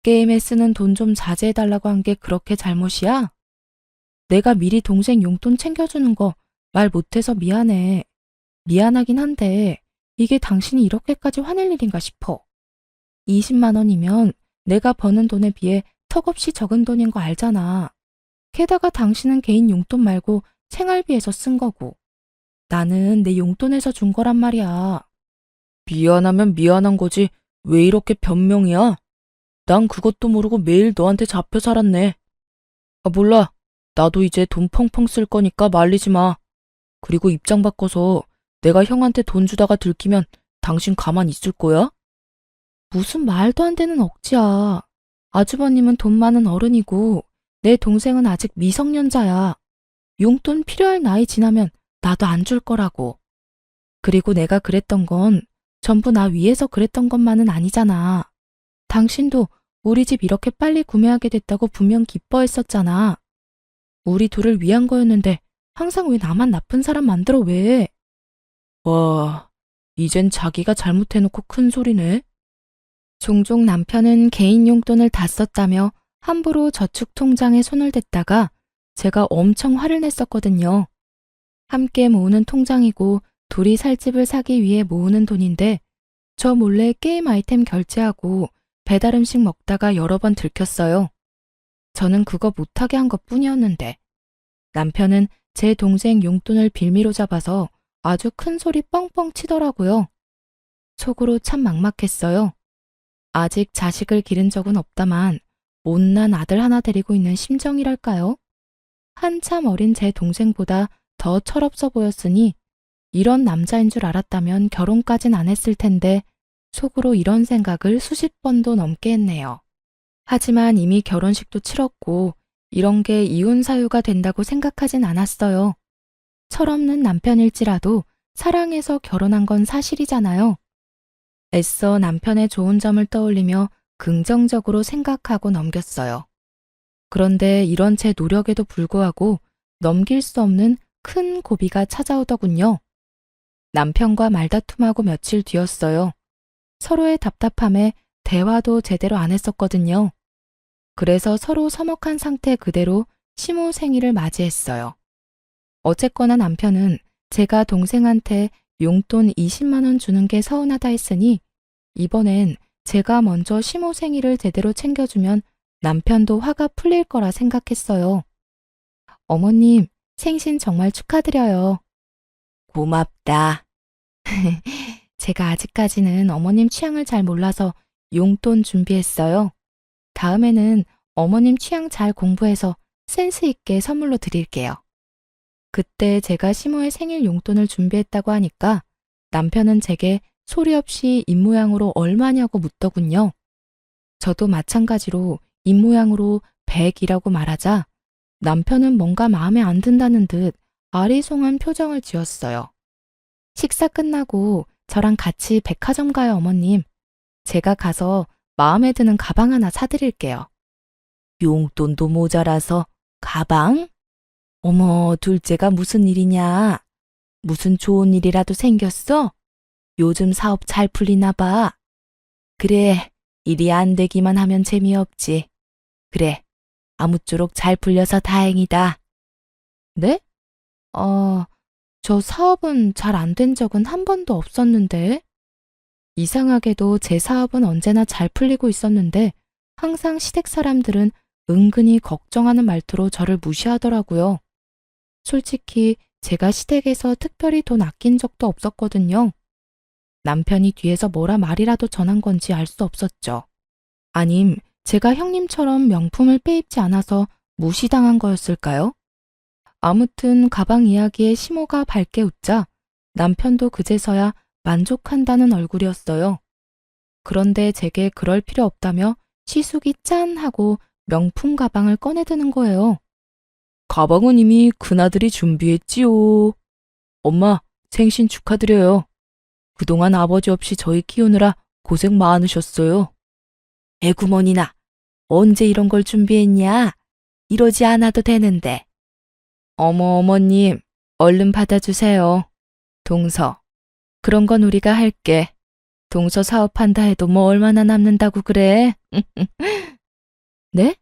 게임에 쓰는 돈 좀 자제해달라고 한 게 그렇게 잘못이야? 내가 미리 동생 용돈 챙겨주는 거 말 못해서 미안해. 미안하긴 한데 이게 당신이 이렇게까지 화낼 일인가 싶어. 20만 원이면 내가 버는 돈에 비해 턱없이 적은 돈인 거 알잖아. 게다가 당신은 개인 용돈 말고 생활비에서 쓴 거고. 나는 내 용돈에서 준 거란 말이야. 미안하면 미안한 거지 왜 이렇게 변명이야? 난 그것도 모르고 매일 너한테 잡혀 살았네. 몰라. 나도 이제 돈 펑펑 쓸 거니까 말리지 마. 그리고 입장 바꿔서 내가 형한테 돈 주다가 들키면 당신 가만 있을 거야? 무슨 말도 안 되는 억지야. 아주버님은 돈 많은 어른이고 내 동생은 아직 미성년자야. 용돈 필요할 나이 지나면 나도 안 줄 거라고. 그리고 내가 그랬던 건 전부 나 위해서 그랬던 것만은 아니잖아. 당신도 우리 집 이렇게 빨리 구매하게 됐다고 분명 기뻐했었잖아. 우리 둘을 위한 거였는데 항상 왜 나만 나쁜 사람 만들어 왜? 와, 이젠 자기가 잘못해놓고 큰 소리네. 종종 남편은 개인 용돈을 다 썼다며 함부로 저축 통장에 손을 댔다가 제가 엄청 화를 냈었거든요. 함께 모으는 통장이고 둘이 살 집을 사기 위해 모으는 돈인데 저 몰래 게임 아이템 결제하고 배달 음식 먹다가 여러 번 들켰어요. 저는 그거 못하게 한 것뿐이었는데 남편은 제 동생 용돈을 빌미로 잡아서 아주 큰 소리 뻥뻥 치더라고요. 속으로 참 막막했어요. 아직 자식을 기른 적은 없다만 못난 아들 하나 데리고 있는 심정이랄까요? 한참 어린 제 동생보다 더 철없어 보였으니 이런 남자인 줄 알았다면 결혼까진 안 했을 텐데 속으로 이런 생각을 수십 번도 넘게 했네요. 하지만 이미 결혼식도 치렀고 이런 게 이혼 사유가 된다고 생각하진 않았어요. 철없는 남편일지라도 사랑해서 결혼한 건 사실이잖아요. 애써 남편의 좋은 점을 떠올리며 긍정적으로 생각하고 넘겼어요. 그런데 이런 제 노력에도 불구하고 넘길 수 없는 큰 고비가 찾아오더군요. 남편과 말다툼하고 며칠 뒤였어요. 서로의 답답함에 대화도 제대로 안 했었거든요. 그래서 서로 서먹한 상태 그대로 시모 생일을 맞이했어요. 어쨌거나 남편은 제가 동생한테 용돈 20만 원 주는 게 서운하다 했으니 이번엔 제가 먼저 시모 생일을 제대로 챙겨주면 남편도 화가 풀릴 거라 생각했어요. 어머님, 생신 정말 축하드려요. 고맙다. 제가 아직까지는 어머님 취향을 잘 몰라서 용돈 준비했어요. 다음에는 어머님 취향 잘 공부해서 센스 있게 선물로 드릴게요. 그때 제가 시모의 생일 용돈을 준비했다고 하니까 남편은 제게 소리 없이 입모양으로 얼마냐고 묻더군요. 저도 마찬가지로 입모양으로 100이라고 말하자 남편은 뭔가 마음에 안 든다는 듯 아리송한 표정을 지었어요. 식사 끝나고 저랑 같이 백화점 가요, 어머님. 제가 가서 마음에 드는 가방 하나 사드릴게요. 용돈도 모자라서 가방? 어머, 둘째가 무슨 일이냐? 무슨 좋은 일이라도 생겼어? 요즘 사업 잘 풀리나 봐. 그래, 일이 안 되기만 하면 재미없지. 그래, 아무쪼록 잘 풀려서 다행이다. 네? 저 사업은 잘 안 된 적은 한 번도 없었는데. 이상하게도 제 사업은 언제나 잘 풀리고 있었는데 항상 시댁 사람들은 은근히 걱정하는 말투로 저를 무시하더라고요. 솔직히 제가 시댁에서 특별히 돈 아낀 적도 없었거든요. 남편이 뒤에서 뭐라 말이라도 전한 건지 알 수 없었죠. 아님 제가 형님처럼 명품을 빼입지 않아서 무시당한 거였을까요? 아무튼 가방 이야기에 시모가 밝게 웃자 남편도 그제서야 만족한다는 얼굴이었어요. 그런데 제게 그럴 필요 없다며 시숙이 짠 하고 명품 가방을 꺼내드는 거예요. 가방은 이미 큰아들이 준비했지요. 엄마, 생신 축하드려요. 그동안 아버지 없이 저희 키우느라 고생 많으셨어요. 애구머니나, 언제 이런 걸 준비했냐? 이러지 않아도 되는데. 어머, 어머님, 얼른 받아주세요. 동서, 그런 건 우리가 할게. 동서 사업한다 해도 뭐 얼마나 남는다고 그래? 네?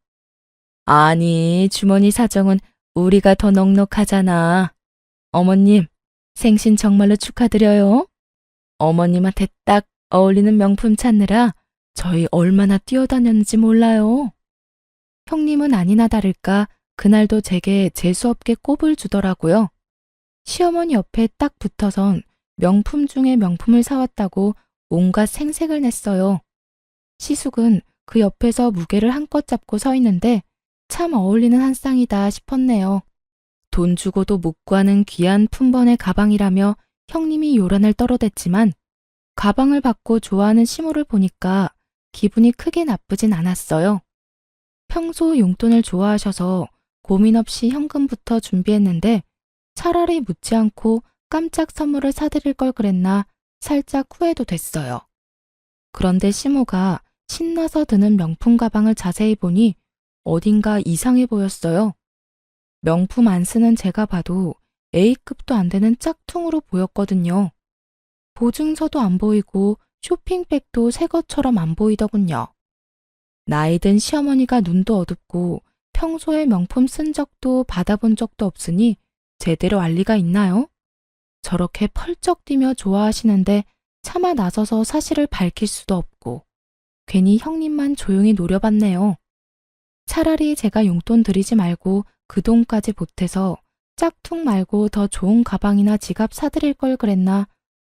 아니, 주머니 사정은 우리가 더 넉넉하잖아. 어머님, 생신 정말로 축하드려요. 어머님한테 딱 어울리는 명품 찾느라 저희 얼마나 뛰어다녔는지 몰라요. 형님은 아니나 다를까 그날도 제게 재수없게 꼽을 주더라고요. 시어머니 옆에 딱 붙어선 명품 중에 명품을 사왔다고 온갖 생색을 냈어요. 시숙은 그 옆에서 무게를 한껏 잡고 서 있는데 참 어울리는 한 쌍이다 싶었네요. 돈 주고도 못 구하는 귀한 품번의 가방이라며 형님이 요란을 떨어댔지만 가방을 받고 좋아하는 시모를 보니까 기분이 크게 나쁘진 않았어요. 평소 용돈을 좋아하셔서 고민 없이 현금부터 준비했는데 차라리 묻지 않고 깜짝 선물을 사드릴 걸 그랬나 살짝 후회도 됐어요. 그런데 시모가 신나서 드는 명품 가방을 자세히 보니 어딘가 이상해 보였어요. 명품 안 쓰는 제가 봐도 A급도 안 되는 짝퉁으로 보였거든요. 보증서도 안 보이고 쇼핑백도 새 것처럼 안 보이더군요. 나이 든 시어머니가 눈도 어둡고 평소에 명품 쓴 적도 받아본 적도 없으니 제대로 알 리가 있나요? 저렇게 펄쩍 뛰며 좋아하시는데 차마 나서서 사실을 밝힐 수도 없고 괜히 형님만 조용히 노려봤네요. 차라리 제가 용돈 드리지 말고 그 돈까지 보태서 짝퉁 말고 더 좋은 가방이나 지갑 사드릴 걸 그랬나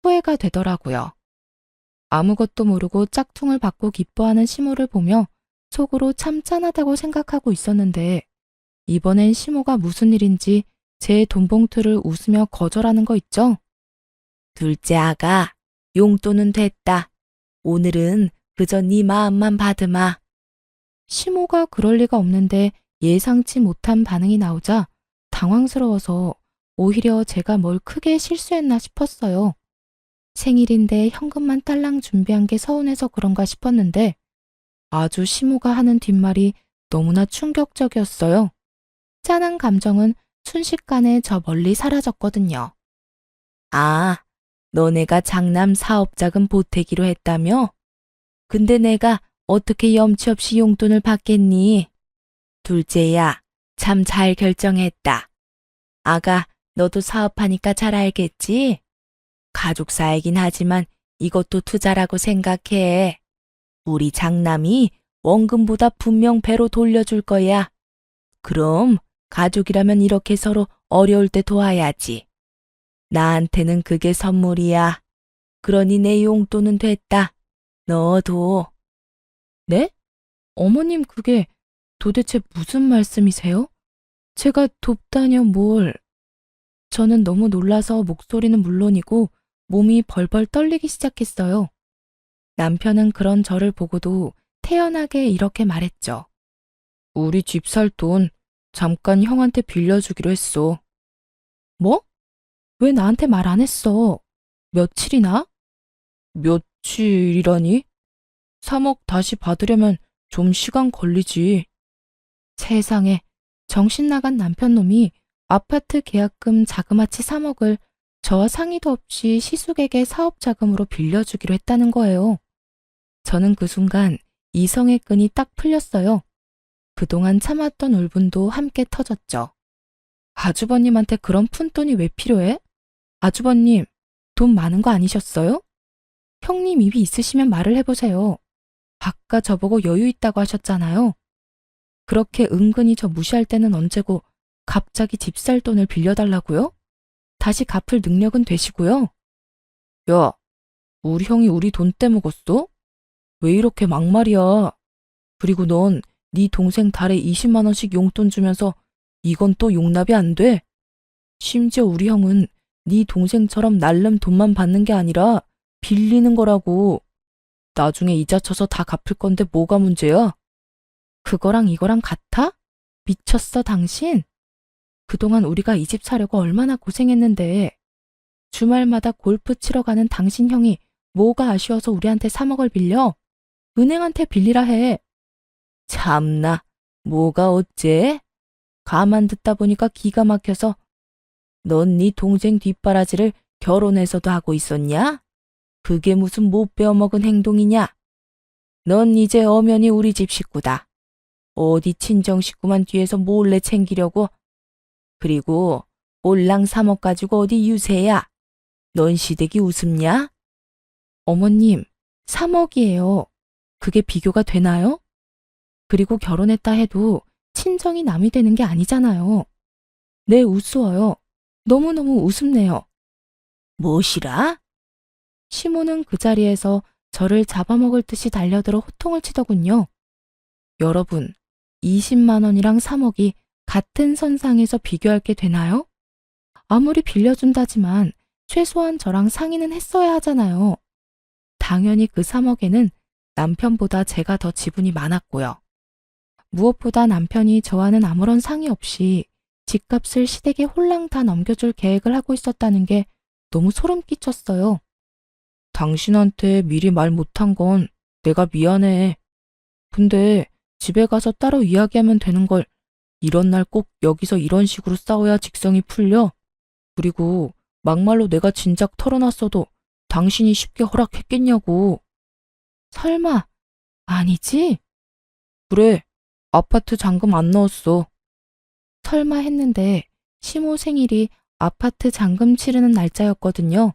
후회가 되더라고요. 아무것도 모르고 짝퉁을 받고 기뻐하는 시모를 보며 속으로 참 짠하다고 생각하고 있었는데 이번엔 시모가 무슨 일인지 제 돈봉투를 웃으며 거절하는 거 있죠? 둘째 아가, 용돈은 됐다. 오늘은 그저 네 마음만 받으마. 시모가 그럴 리가 없는데 예상치 못한 반응이 나오자 당황스러워서 오히려 제가 뭘 크게 실수했나 싶었어요. 생일인데 현금만 딸랑 준비한 게 서운해서 그런가 싶었는데 아주 시모가 하는 뒷말이 너무나 충격적이었어요. 짠한 감정은 순식간에 저 멀리 사라졌거든요. 아, 너네가 장남 사업자금 보태기로 했다며? 근데 내가 어떻게 염치 없이 용돈을 받겠니? 둘째야, 참 잘 결정했다. 아가, 너도 사업하니까 잘 알겠지? 가족사이긴 하지만 이것도 투자라고 생각해. 우리 장남이 원금보다 분명 배로 돌려줄 거야. 그럼 가족이라면 이렇게 서로 어려울 때 도와야지. 나한테는 그게 선물이야. 그러니 내 용돈은 됐다. 너도. 네? 어머님 그게 도대체 무슨 말씀이세요? 제가 돕다뇨 뭘. 저는 너무 놀라서 목소리는 물론이고 몸이 벌벌 떨리기 시작했어요. 남편은 그런 저를 보고도 태연하게 이렇게 말했죠. 우리 집 살 돈 잠깐 형한테 빌려주기로 했어. 뭐? 왜 나한테 말 안 했어? 며칠이나? 며칠이라니? 3억 다시 받으려면 좀 시간 걸리지. 세상에, 정신 나간 남편 놈이 아파트 계약금 자그마치 3억을 저와 상의도 없이 시숙에게 사업 자금으로 빌려주기로 했다는 거예요. 저는 그 순간 이성의 끈이 딱 풀렸어요. 그동안 참았던 울분도 함께 터졌죠. 아주버님한테 그런 푼돈이 왜 필요해? 아주버님, 돈 많은 거 아니셨어요? 형님 입이 있으시면 말을 해보세요. 아까 저보고 여유 있다고 하셨잖아요. 그렇게 은근히 저 무시할 때는 언제고 갑자기 집 살 돈을 빌려달라고요? 다시 갚을 능력은 되시고요. 야, 우리 형이 우리 돈 떼먹었어? 왜 이렇게 막말이야? 그리고 넌 네 동생 달에 20만 원씩 용돈 주면서 이건 또 용납이 안 돼? 심지어 우리 형은 네 동생처럼 날름 돈만 받는 게 아니라 빌리는 거라고. 나중에 이자 쳐서 다 갚을 건데 뭐가 문제야? 그거랑 이거랑 같아? 미쳤어 당신? 그동안 우리가 이 집 사려고 얼마나 고생했는데 주말마다 골프 치러 가는 당신 형이 뭐가 아쉬워서 우리한테 3억을 빌려? 은행한테 빌리라 해. 참나, 뭐가 어째? 가만 듣다 보니까 기가 막혀서 넌 네 동생 뒷바라지를 결혼해서도 하고 있었냐? 그게 무슨 못 배워먹은 행동이냐? 넌 이제 엄연히 우리 집 식구다. 어디 친정 식구만 뒤에서 몰래 챙기려고? 그리고 올랑 3억 가지고 어디 유세야? 넌 시댁이 웃음냐? 어머님, 3억이에요. 그게 비교가 되나요? 그리고 결혼했다 해도 친정이 남이 되는 게 아니잖아요. 네, 우스워요. 너무너무 우습네요. 무엇이라? 시모는 그 자리에서 저를 잡아먹을 듯이 달려들어 호통을 치더군요. 여러분, 20만 원이랑 3억이 같은 선상에서 비교할 게 되나요? 아무리 빌려준다지만 최소한 저랑 상의는 했어야 하잖아요. 당연히 그 3억에는 남편보다 제가 더 지분이 많았고요. 무엇보다 남편이 저와는 아무런 상의 없이 집값을 시댁에 홀랑 다 넘겨줄 계획을 하고 있었다는 게 너무 소름 끼쳤어요. 당신한테 미리 말 못한 건 내가 미안해. 근데 집에 가서 따로 이야기하면 되는 걸 이런 날 꼭 여기서 이런 식으로 싸워야 직성이 풀려? 그리고 막말로 내가 진작 털어놨어도 당신이 쉽게 허락했겠냐고. 설마, 아니지? 그래, 아파트 잔금 안 넣었어. 설마 했는데 시모 생일이 아파트 잔금 치르는 날짜였거든요.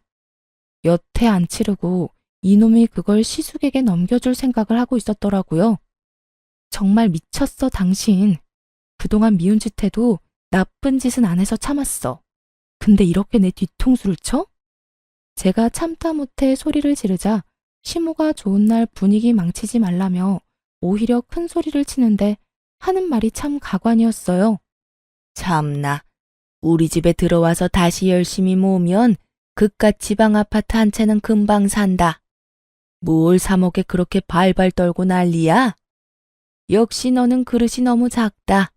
여태 안 치르고 이놈이 그걸 시숙에게 넘겨줄 생각을 하고 있었더라고요. 정말 미쳤어, 당신. 그동안 미운 짓 해도 나쁜 짓은 안 해서 참았어. 근데 이렇게 내 뒤통수를 쳐? 제가 참다 못해 소리를 지르자 시모가 좋은 날 분위기 망치지 말라며 오히려 큰 소리를 치는데 하는 말이 참 가관이었어요. 참나, 우리 집에 들어와서 다시 열심히 모으면 그깟 지방 아파트 한 채는 금방 산다. 뭘 3억에 그렇게 발발 떨고 난리야? 역시 너는 그릇이 너무 작다.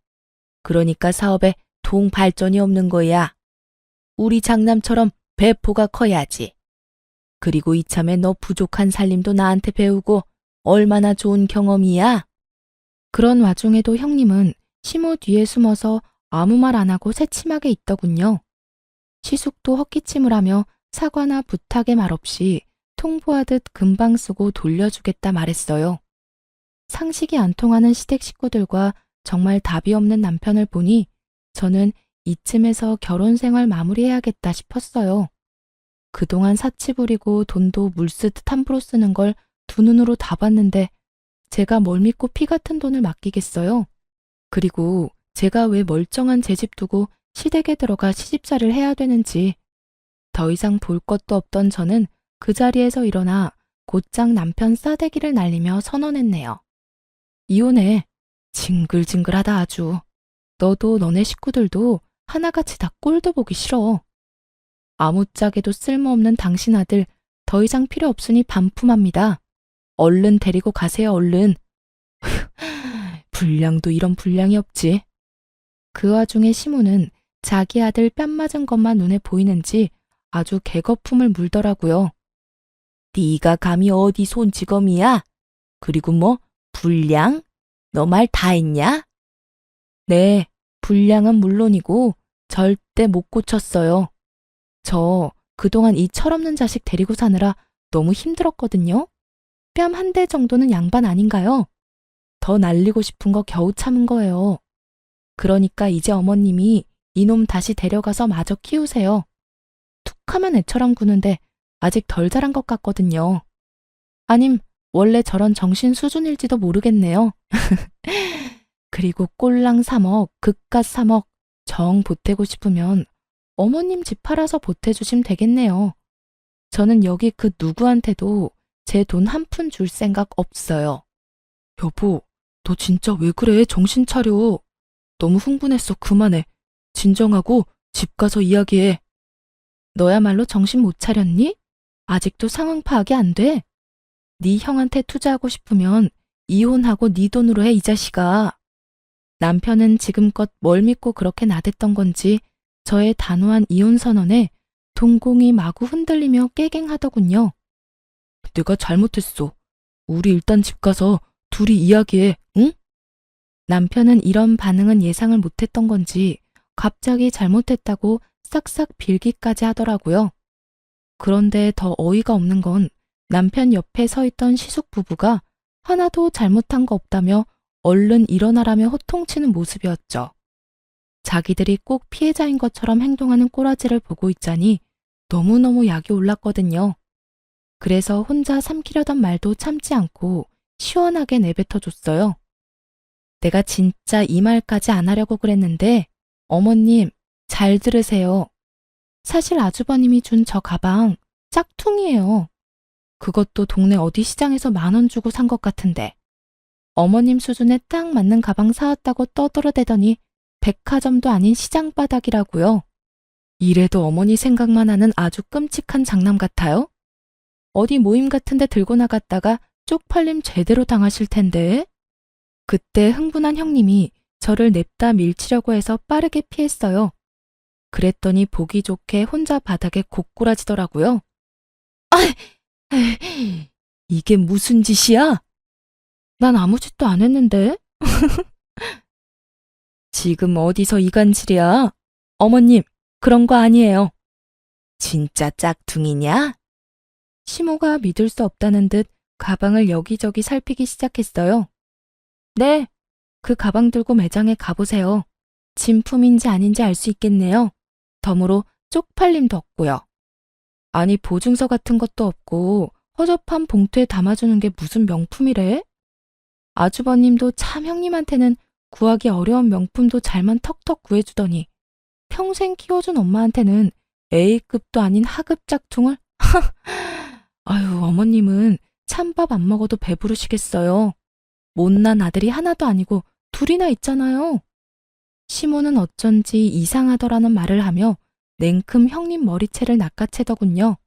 그러니까 사업에 동 발전이 없는 거야. 우리 장남처럼 배포가 커야지. 그리고 이참에 너 부족한 살림도 나한테 배우고 얼마나 좋은 경험이야? 그런 와중에도 형님은 시모 뒤에 숨어서 아무 말 안 하고 새침하게 있더군요. 시숙도 헛기침을 하며 사과나 부탁의 말 없이 통보하듯 금방 쓰고 돌려주겠다 말했어요. 상식이 안 통하는 시댁 식구들과 정말 답이 없는 남편을 보니 저는 이쯤에서 결혼 생활 마무리해야겠다 싶었어요. 그동안 사치 부리고 돈도 물쓰듯 함부로 쓰는 걸 두 눈으로 다 봤는데 제가 뭘 믿고 피 같은 돈을 맡기겠어요? 그리고 제가 왜 멀쩡한 제 집 두고 시댁에 들어가 시집살이를 해야 되는지. 더 이상 볼 것도 없던 저는 그 자리에서 일어나 곧장 남편 싸대기를 날리며 선언했네요. 이혼해. 징글징글하다 아주. 너도 너네 식구들도 하나같이 다 꼴도 보기 싫어. 아무짝에도 쓸모없는 당신 아들 더 이상 필요 없으니 반품합니다. 얼른 데리고 가세요, 얼른. 불량도 이런 불량이 없지. 그 와중에 시모는 자기 아들 뺨 맞은 것만 눈에 보이는지 아주 개거품을 물더라고요. 네가 감히 어디 손찌검이야? 그리고 뭐 불량? 너 말 다 했냐? 네, 불량은 물론이고 절대 못 고쳤어요. 저 그동안 이 철없는 자식 데리고 사느라 너무 힘들었거든요. 뺨 한 대 정도는 양반 아닌가요? 더 날리고 싶은 거 겨우 참은 거예요. 그러니까 이제 어머님이 이놈 다시 데려가서 마저 키우세요. 툭하면 애처럼 구는데 아직 덜 자란 것 같거든요. 아님 원래 저런 정신 수준일지도 모르겠네요. 그리고 꼴랑 3억, 그깟 3억 정 보태고 싶으면 어머님 집 팔아서 보태주시면 되겠네요. 저는 여기 그 누구한테도 제 돈 한 푼 줄 생각 없어요. 여보, 너 진짜 왜 그래? 정신 차려. 너무 흥분했어. 그만해. 진정하고 집 가서 이야기해. 너야말로 정신 못 차렸니? 아직도 상황 파악이 안 돼? 네 형한테 투자하고 싶으면 이혼하고 네 돈으로 해, 이 자식아. 남편은 지금껏 뭘 믿고 그렇게 나댔던 건지 저의 단호한 이혼 선언에 동공이 마구 흔들리며 깨갱하더군요. 내가 잘못했어. 우리 일단 집 가서 둘이 이야기해, 응? 남편은 이런 반응은 예상을 못했던 건지 갑자기 잘못했다고 싹싹 빌기까지 하더라고요. 그런데 더 어이가 없는 건 남편 옆에 서 있던 시숙 부부가 하나도 잘못한 거 없다며 얼른 일어나라며 호통치는 모습이었죠. 자기들이 꼭 피해자인 것처럼 행동하는 꼬라지를 보고 있자니 너무너무 약이 올랐거든요. 그래서 혼자 삼키려던 말도 참지 않고 시원하게 내뱉어줬어요. 내가 진짜 이 말까지 안 하려고 그랬는데 어머님 잘 들으세요. 사실 아주버님이 준 저 가방 짝퉁이에요. 그것도 동네 어디 시장에서 10,000원 주고 산 것 같은데 어머님 수준에 딱 맞는 가방 사왔다고 떠들어대더니 백화점도 아닌 시장 바닥이라고요. 이래도 어머니 생각만 하는 아주 끔찍한 장남 같아요. 어디 모임 같은 데 들고 나갔다가 쪽팔림 제대로 당하실 텐데. 그때 흥분한 형님이 저를 냅다 밀치려고 해서 빠르게 피했어요. 그랬더니 보기 좋게 혼자 바닥에 고꾸라지더라고요. 아, 이게 무슨 짓이야? 난 아무 짓도 안 했는데. 지금 어디서 이간질이야? 어머님, 그런 거 아니에요. 진짜 짝퉁이냐? 시모가 믿을 수 없다는 듯 가방을 여기저기 살피기 시작했어요. 네, 그 가방 들고 매장에 가보세요. 진품인지 아닌지 알 수 있겠네요. 덤으로 쪽팔림도 없고요. 아니, 보증서 같은 것도 없고 허접한 봉투에 담아주는 게 무슨 명품이래? 아주버님도 참 형님한테는 구하기 어려운 명품도 잘만 턱턱 구해주더니 평생 키워준 엄마한테는 A급도 아닌 하급 짝퉁을? 아유, 어머님은 찬밥 안 먹어도 배부르시겠어요. 못난 아들이 하나도 아니고 둘이나 있잖아요. 시모는 어쩐지 이상하더라는 말을 하며 냉큼 형님 머리채를 낚아채더군요.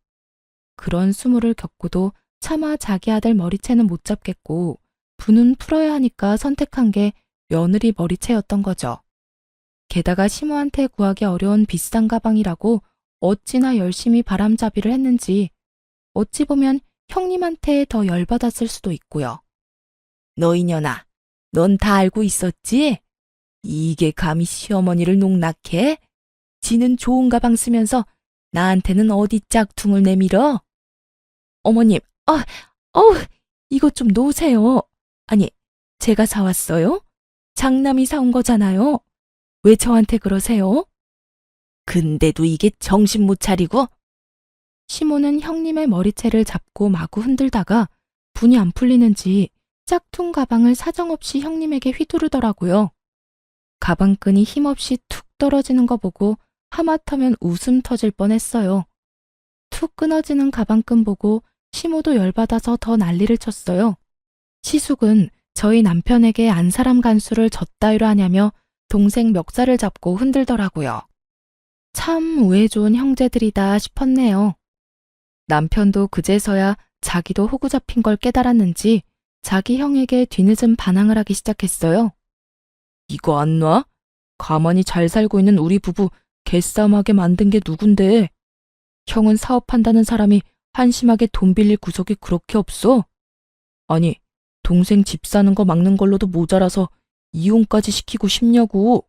그런 수모를 겪고도 차마 자기 아들 머리채는 못 잡겠고 분은 풀어야 하니까 선택한 게 며느리 머리채였던 거죠. 게다가 시모한테 구하기 어려운 비싼 가방이라고 어찌나 열심히 바람잡이를 했는지 어찌 보면 형님한테 더 열받았을 수도 있고요. 너 이년아, 넌 다 알고 있었지? 이게 감히 시어머니를 농락해? 지는 좋은 가방 쓰면서 나한테는 어디 짝퉁을 내밀어? 어머님, 이것 좀 놓으세요. 아니, 제가 사왔어요? 장남이 사온 거잖아요. 왜 저한테 그러세요? 근데도 이게 정신 못 차리고? 시모는 형님의 머리채를 잡고 마구 흔들다가 분이 안 풀리는지 짝퉁 가방을 사정없이 형님에게 휘두르더라고요. 가방끈이 힘없이 툭 떨어지는 거 보고 하마터면 웃음 터질 뻔했어요. 툭 끊어지는 가방끈 보고 시모도 열받아서 더 난리를 쳤어요. 시숙은 저희 남편에게 안사람 간수를 젖따위로 하냐며 동생 멱살을 잡고 흔들더라고요. 참 우애 좋은 형제들이다 싶었네요. 남편도 그제서야 자기도 호구 잡힌 걸 깨달았는지 자기 형에게 뒤늦은 반항을 하기 시작했어요. 이거 안 놔? 가만히 잘 살고 있는 우리 부부 개싸움하게 만든 게 누군데? 형은 사업한다는 사람이 한심하게 돈 빌릴 구석이 그렇게 없어? 아니, 동생 집 사는 거 막는 걸로도 모자라서 이혼까지 시키고 싶냐고.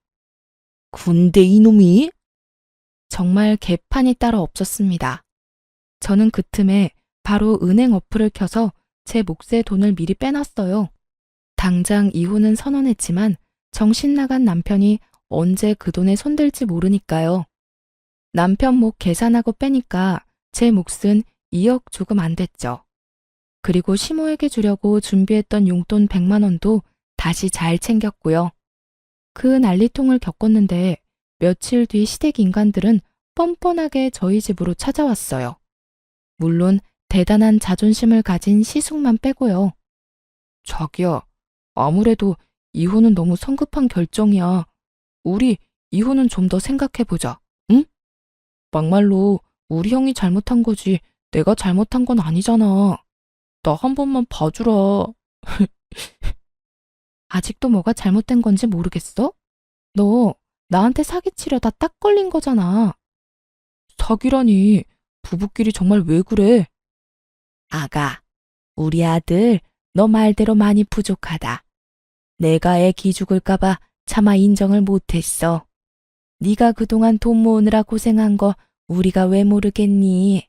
군대 이놈이? 정말 개판이 따로 없었습니다. 저는 그 틈에 바로 은행 어플을 켜서 제 몫의 돈을 미리 빼놨어요. 당장 이혼은 선언했지만 정신 나간 남편이 언제 그 돈에 손댈지 모르니까요. 남편 목 계산하고 빼니까 제 몫은 2억 조금 안 됐죠. 그리고 시모에게 주려고 준비했던 용돈 100만 원도 다시 잘 챙겼고요. 그 난리통을 겪었는데 며칠 뒤 시댁 인간들은 뻔뻔하게 저희 집으로 찾아왔어요. 물론 대단한 자존심을 가진 시숙만 빼고요. 자기야, 아무래도 이혼은 너무 성급한 결정이야. 우리 이혼은 좀 더 생각해보자, 응? 막말로 우리 형이 잘못한 거지 내가 잘못한 건 아니잖아. 나 한 번만 봐주라. 아직도 뭐가 잘못된 건지 모르겠어? 너 나한테 사기치려다 딱 걸린 거잖아. 사기라니, 부부끼리 정말 왜 그래? 아가, 우리 아들 너 말대로 많이 부족하다. 내가 애 기죽을까봐 차마 인정을 못했어. 네가 그동안 돈 모으느라 고생한 거 우리가 왜 모르겠니?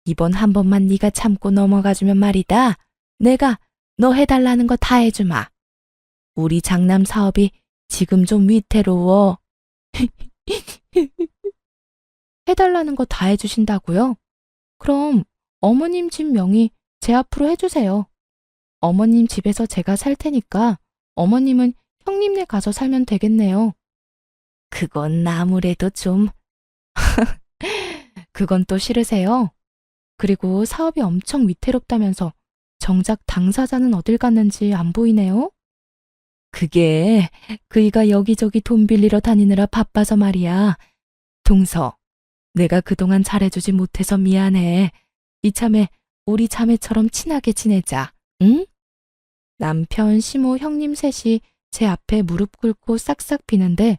이번 한 번만 네가 참고 넘어가주면 말이다. 내가 너 해달라는 거 다 해주마. 우리 장남 사업이 지금 좀 위태로워. 해달라는 거 다 해주신다고요? 그럼 어머님 집 명의 제 앞으로 해주세요. 어머님 집에서 제가 살 테니까 어머님은 형님네 가서 살면 되겠네요. 그건 아무래도 좀... 그건 또 싫으세요? 그리고 사업이 엄청 위태롭다면서 정작 당사자는 어딜 갔는지 안 보이네요? 그게 그이가 여기저기 돈 빌리러 다니느라 바빠서 말이야. 동서, 내가 그동안 잘해주지 못해서 미안해. 이참에 우리 자매처럼 친하게 지내자. 응? 남편, 시모, 형님 셋이 제 앞에 무릎 꿇고 싹싹 비는데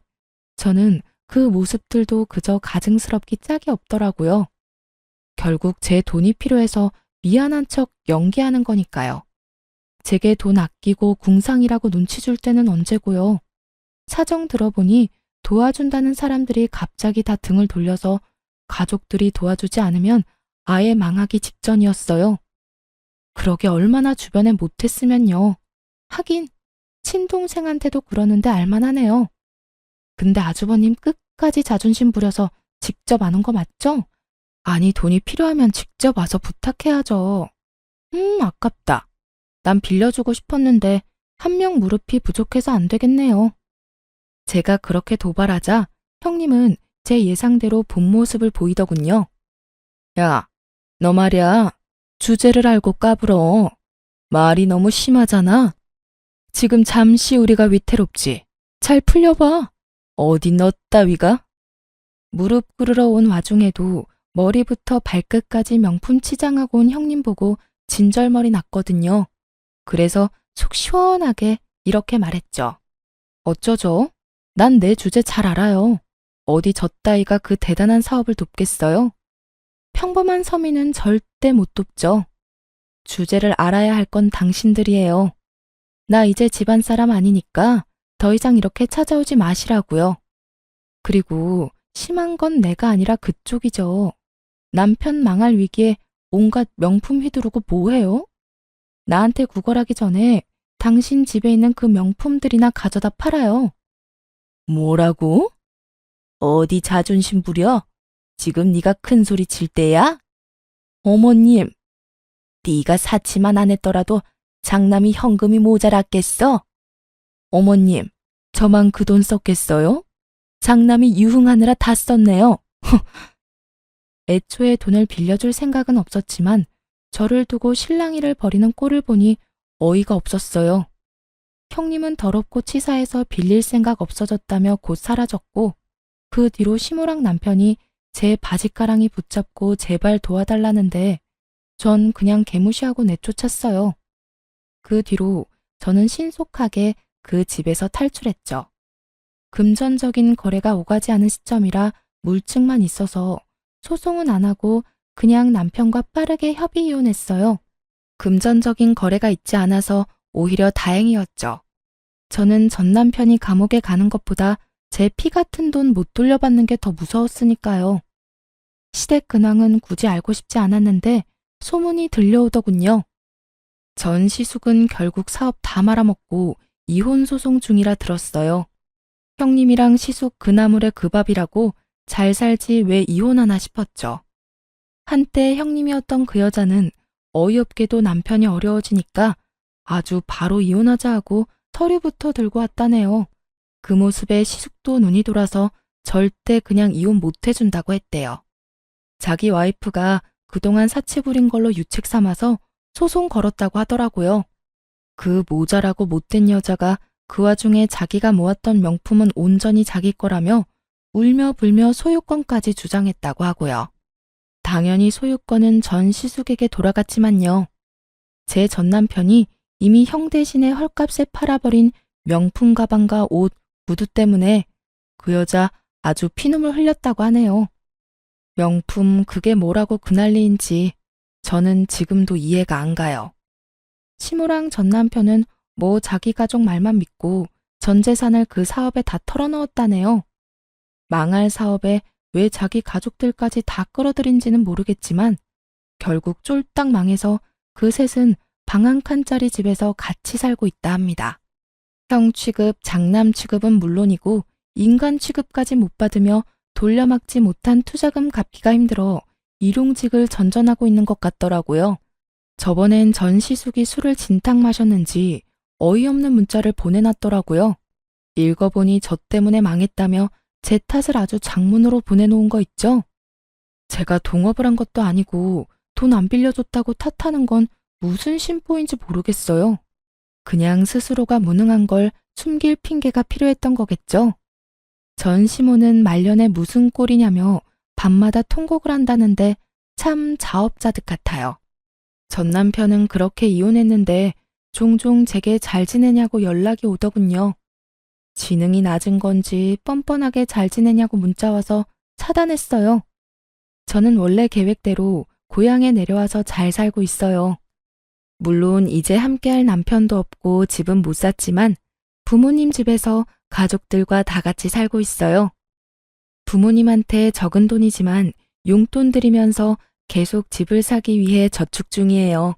저는 그 모습들도 그저 가증스럽기 짝이 없더라고요. 결국 제 돈이 필요해서 미안한 척 연기하는 거니까요. 제게 돈 아끼고 궁상이라고 눈치 줄 때는 언제고요. 사정 들어보니 도와준다는 사람들이 갑자기 다 등을 돌려서 가족들이 도와주지 않으면 아예 망하기 직전이었어요. 그러게 얼마나 주변에 못했으면요. 하긴 친동생한테도 그러는데 알만하네요. 근데 아주버님 끝까지 자존심 부려서 직접 안 온 거 맞죠? 아니 돈이 필요하면 직접 와서 부탁해야죠. 아깝다. 난 빌려주고 싶었는데 한 명 무릎이 부족해서 안 되겠네요. 제가 그렇게 도발하자 형님은 제 예상대로 본 모습을 보이더군요. 야, 너 말이야. 주제를 알고 까불어. 말이 너무 심하잖아. 지금 잠시 우리가 위태롭지. 잘 풀려봐. 어디 너 따위가? 무릎 꿇으러 온 와중에도 머리부터 발끝까지 명품 치장하고 온 형님 보고 진절머리 났거든요. 그래서 속 시원하게 이렇게 말했죠. 어쩌죠? 난 내 주제 잘 알아요. 어디 저 따위가 그 대단한 사업을 돕겠어요? 평범한 서민은 절대 못 돕죠. 주제를 알아야 할 건 당신들이에요. 나 이제 집안 사람 아니니까 더 이상 이렇게 찾아오지 마시라고요. 그리고 심한 건 내가 아니라 그쪽이죠. 남편 망할 위기에 온갖 명품 휘두르고 뭐해요? 나한테 구걸하기 전에 당신 집에 있는 그 명품들이나 가져다 팔아요. 뭐라고? 어디 자존심 부려? 지금 네가 큰 소리 칠 때야? 어머님, 네가 사치만 안 했더라도 장남이 현금이 모자랐겠어? 어머님, 저만 그 돈 썼겠어요? 장남이 유흥하느라 다 썼네요. 애초에 돈을 빌려줄 생각은 없었지만 저를 두고 실랑이를 벌이는 꼴을 보니 어이가 없었어요. 형님은 더럽고 치사해서 빌릴 생각 없어졌다며 곧 사라졌고 그 뒤로 시모랑 남편이 제 바지가랑이 붙잡고 제발 도와달라는데 전 그냥 개무시하고 내쫓았어요. 그 뒤로 저는 신속하게 그 집에서 탈출했죠. 금전적인 거래가 오가지 않은 시점이라 물증만 있어서 소송은 안 하고 그냥 남편과 빠르게 협의 이혼했어요. 금전적인 거래가 있지 않아서 오히려 다행이었죠. 저는 전 남편이 감옥에 가는 것보다 제 피 같은 돈 못 돌려받는 게 더 무서웠으니까요. 시댁 근황은 굳이 알고 싶지 않았는데 소문이 들려오더군요. 전 시숙은 결국 사업 다 말아먹고 이혼 소송 중이라 들었어요. 형님이랑 시숙 그 나물의 그 밥이라고 잘 살지 왜 이혼하나 싶었죠. 한때 형님이었던 그 여자는 어이없게도 남편이 어려워지니까 아주 바로 이혼하자 하고 서류부터 들고 왔다네요. 그 모습에 시숙도 눈이 돌아서 절대 그냥 이혼 못 해준다고 했대요. 자기 와이프가 그동안 사치 부린 걸로 유책 삼아서 소송 걸었다고 하더라고요. 그 모자라고 못된 여자가 그 와중에 자기가 모았던 명품은 온전히 자기 거라며 울며 불며 소유권까지 주장했다고 하고요. 당연히 소유권은 전 시숙에게 돌아갔지만요. 제 전 남편이 이미 형 대신에 헐값에 팔아버린 명품 가방과 옷, 구두 때문에 그 여자 아주 피눈물 흘렸다고 하네요. 명품 그게 뭐라고 그 난리인지 저는 지금도 이해가 안 가요. 시모랑 전 남편은 뭐 자기 가족 말만 믿고 전 재산을 그 사업에 다 털어넣었다네요. 망할 사업에 왜 자기 가족들까지 다 끌어들인지는 모르겠지만 결국 쫄딱 망해서 그 셋은 방 한 칸짜리 집에서 같이 살고 있다 합니다. 형 취급, 장남 취급은 물론이고 인간 취급까지 못 받으며 돌려막지 못한 투자금 갚기가 힘들어 일용직을 전전하고 있는 것 같더라고요. 저번엔 전 시숙이 술을 진탕 마셨는지 어이없는 문자를 보내놨더라고요. 읽어보니 저 때문에 망했다며 제 탓을 아주 장문으로 보내놓은 거 있죠? 제가 동업을 한 것도 아니고 돈 안 빌려줬다고 탓하는 건 무슨 심보인지 모르겠어요. 그냥 스스로가 무능한 걸 숨길 핑계가 필요했던 거겠죠? 전 시모는 말년에 무슨 꼴이냐며 밤마다 통곡을 한다는데 참 자업자득 같아요. 전 남편은 그렇게 이혼했는데 종종 제게 잘 지내냐고 연락이 오더군요. 지능이 낮은 건지 뻔뻔하게 잘 지내냐고 문자 와서 차단했어요. 저는 원래 계획대로 고향에 내려와서 잘 살고 있어요. 물론 이제 함께할 남편도 없고 집은 못 샀지만 부모님 집에서 가족들과 다 같이 살고 있어요. 부모님한테 적은 돈이지만 용돈 드리면서 계속 집을 사기 위해 저축 중이에요.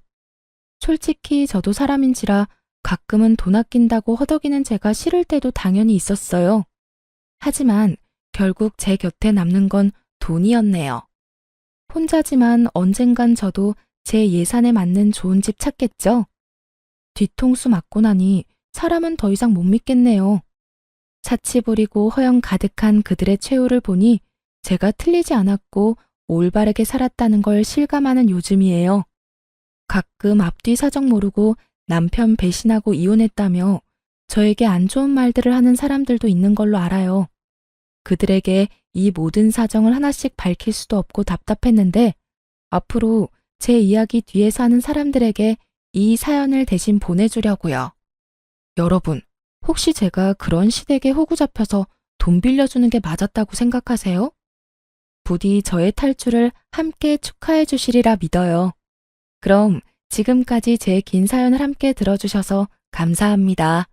솔직히 저도 사람인지라 가끔은 돈 아낀다고 허덕이는 제가 싫을 때도 당연히 있었어요. 하지만 결국 제 곁에 남는 건 돈이었네요. 혼자지만 언젠간 저도 제 예산에 맞는 좋은 집 찾겠죠? 뒤통수 맞고 나니 사람은 더 이상 못 믿겠네요. 사치 부리고 허영 가득한 그들의 최후를 보니 제가 틀리지 않았고 올바르게 살았다는 걸 실감하는 요즘이에요. 가끔 앞뒤 사정 모르고 남편 배신하고 이혼했다며 저에게 안 좋은 말들을 하는 사람들도 있는 걸로 알아요. 그들에게 이 모든 사정을 하나씩 밝힐 수도 없고 답답했는데 앞으로 제 이야기 뒤에 사는 사람들에게 이 사연을 대신 보내주려고요. 여러분, 혹시 제가 그런 시댁에 호구 잡혀서 돈 빌려주는 게 맞았다고 생각하세요? 부디 저의 탈출을 함께 축하해 주시리라 믿어요. 그럼 지금까지 제 긴 사연을 함께 들어주셔서 감사합니다.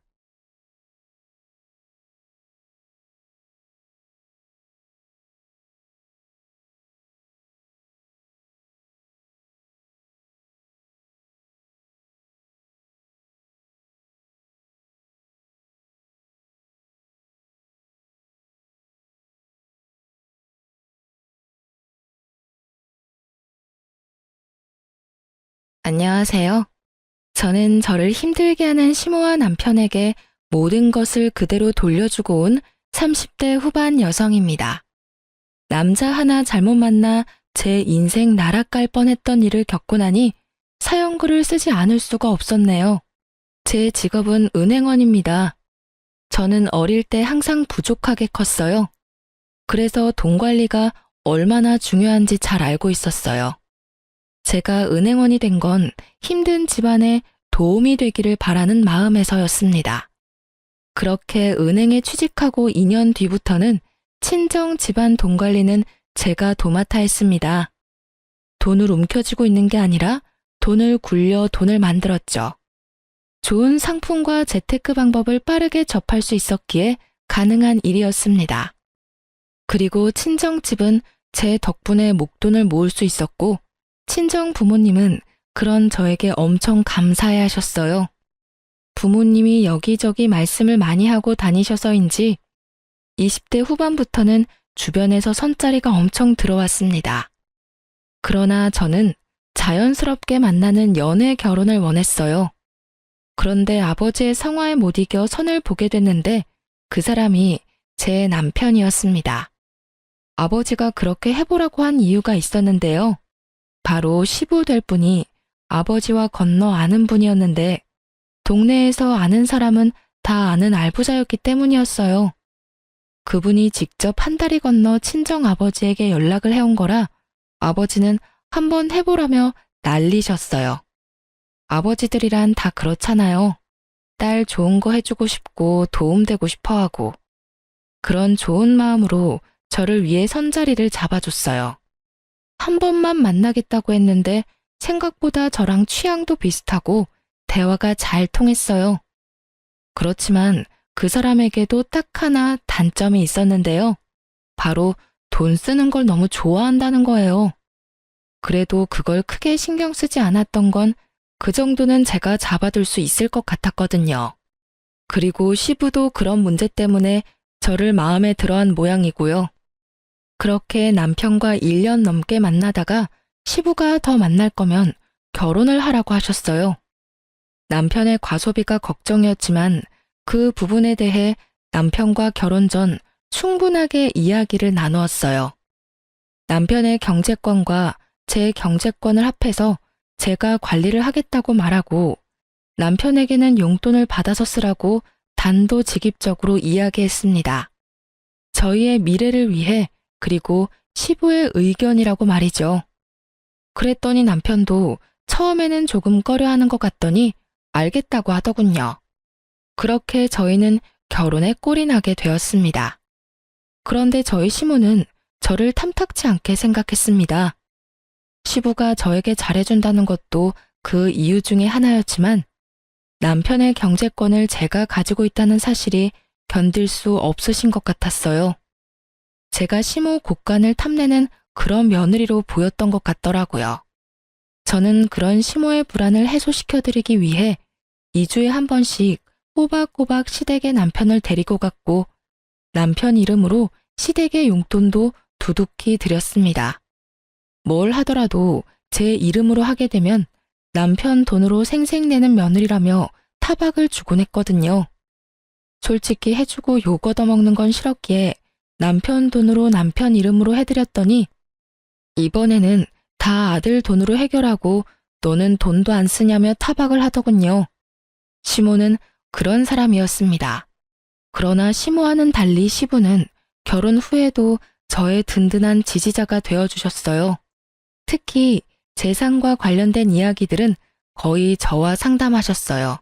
안녕하세요. 저는 저를 힘들게 하는 시모와 남편에게 모든 것을 그대로 돌려주고 온 30대 후반 여성입니다. 남자 하나 잘못 만나 제 인생 날아갈 뻔했던 일을 겪고 나니 사연글을 쓰지 않을 수가 없었네요. 제 직업은 은행원입니다. 저는 어릴 때 항상 부족하게 컸어요. 그래서 돈 관리가 얼마나 중요한지 잘 알고 있었어요. 제가 은행원이 된 건 힘든 집안에 도움이 되기를 바라는 마음에서였습니다. 그렇게 은행에 취직하고 2년 뒤부터는 친정 집안 돈 관리는 제가 도맡아 했습니다. 돈을 움켜쥐고 있는 게 아니라 돈을 굴려 돈을 만들었죠. 좋은 상품과 재테크 방법을 빠르게 접할 수 있었기에 가능한 일이었습니다. 그리고 친정집은 제 덕분에 목돈을 모을 수 있었고 친정 부모님은 그런 저에게 엄청 감사해 하셨어요. 부모님이 여기저기 말씀을 많이 하고 다니셔서인지 20대 후반부터는 주변에서 선자리가 엄청 들어왔습니다. 그러나 저는 자연스럽게 만나는 연애 결혼을 원했어요. 그런데 아버지의 성화에 못 이겨 선을 보게 됐는데 그 사람이 제 남편이었습니다. 아버지가 그렇게 해보라고 한 이유가 있었는데요. 바로 시부될 분이 아버지와 건너 아는 분이었는데 동네에서 아는 사람은 다 아는 알부자였기 때문이었어요. 그분이 직접 한 다리 건너 친정 아버지에게 연락을 해온 거라 아버지는 한번 해보라며 난리셨어요. 아버지들이란 다 그렇잖아요. 딸 좋은 거 해주고 싶고 도움되고 싶어 하고. 그런 좋은 마음으로 저를 위해 선자리를 잡아줬어요. 한 번만 만나겠다고 했는데 생각보다 저랑 취향도 비슷하고 대화가 잘 통했어요. 그렇지만 그 사람에게도 딱 하나 단점이 있었는데요. 바로 돈 쓰는 걸 너무 좋아한다는 거예요. 그래도 그걸 크게 신경 쓰지 않았던 건 그 정도는 제가 잡아둘 수 있을 것 같았거든요. 그리고 시부도 그런 문제 때문에 저를 마음에 들어한 모양이고요. 그렇게 남편과 1년 넘게 만나다가 시부가 더 만날 거면 결혼을 하라고 하셨어요. 남편의 과소비가 걱정이었지만 그 부분에 대해 남편과 결혼 전 충분하게 이야기를 나누었어요. 남편의 경제권과 제 경제권을 합해서 제가 관리를 하겠다고 말하고 남편에게는 용돈을 받아서 쓰라고 단도직입적으로 이야기했습니다. 저희의 미래를 위해 그리고 시부의 의견이라고 말이죠. 그랬더니 남편도 처음에는 조금 꺼려하는 것 같더니 알겠다고 하더군요. 그렇게 저희는 결혼에 꼴이 나게 되었습니다. 그런데 저희 시모는 저를 탐탁치 않게 생각했습니다. 시부가 저에게 잘해준다는 것도 그 이유 중에 하나였지만 남편의 경제권을 제가 가지고 있다는 사실이 견딜 수 없으신 것 같았어요. 제가 시모 곳간을 탐내는 그런 며느리로 보였던 것 같더라고요. 저는 그런 시모의 불안을 해소시켜드리기 위해 2주에 한 번씩 꼬박꼬박 시댁에 남편을 데리고 갔고 남편 이름으로 시댁의 용돈도 두둑히 드렸습니다. 뭘 하더라도 제 이름으로 하게 되면 남편 돈으로 생색내는 며느리라며 타박을 주곤 했거든요. 솔직히 해주고 욕 얻어먹는 건 싫었기에 남편 돈으로 남편 이름으로 해드렸더니 이번에는 다 아들 돈으로 해결하고 너는 돈도 안 쓰냐며 타박을 하더군요. 시모는 그런 사람이었습니다. 그러나 시모와는 달리 시부는 결혼 후에도 저의 든든한 지지자가 되어주셨어요. 특히 재산과 관련된 이야기들은 거의 저와 상담하셨어요.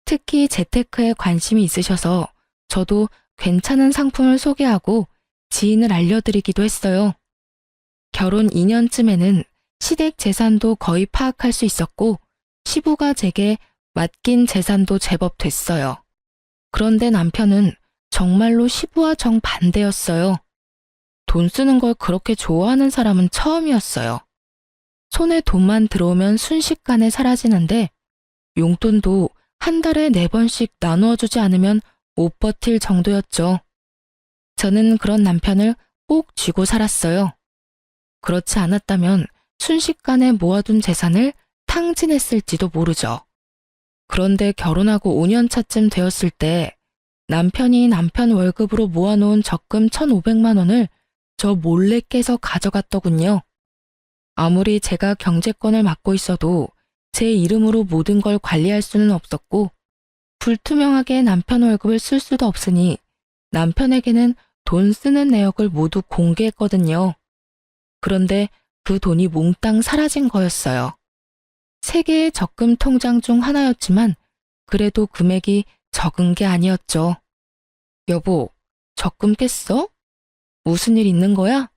특히 재테크에 관심이 있으셔서 저도 괜찮은 상품을 소개하고 지인을 알려드리기도 했어요. 결혼 2년쯤에는 시댁 재산도 거의 파악할 수 있었고 시부가 제게 맡긴 재산도 제법 됐어요. 그런데 남편은 정말로 시부와 정반대였어요. 돈 쓰는 걸 그렇게 좋아하는 사람은 처음이었어요. 손에 돈만 들어오면 순식간에 사라지는데 용돈도 한 달에 4번씩 나누어 주지 않으면 못 버틸 정도였죠. 저는 그런 남편을 꼭 쥐고 살았어요. 그렇지 않았다면 순식간에 모아둔 재산을 탕진했을지도 모르죠. 그런데 결혼하고 5년 차쯤 되었을 때 남편이 남편 월급으로 모아놓은 적금 1,500만 원을 저 몰래 깨서 가져갔더군요. 아무리 제가 경제권을 맡고 있어도 제 이름으로 모든 걸 관리할 수는 없었고 불투명하게 남편 월급을 쓸 수도 없으니 남편에게는 돈 쓰는 내역을 모두 공개했거든요. 그런데 그 돈이 몽땅 사라진 거였어요. 3개의 적금 통장 중 하나였지만 그래도 금액이 적은 게 아니었죠. 여보, 적금 깼어? 무슨 일 있는 거야?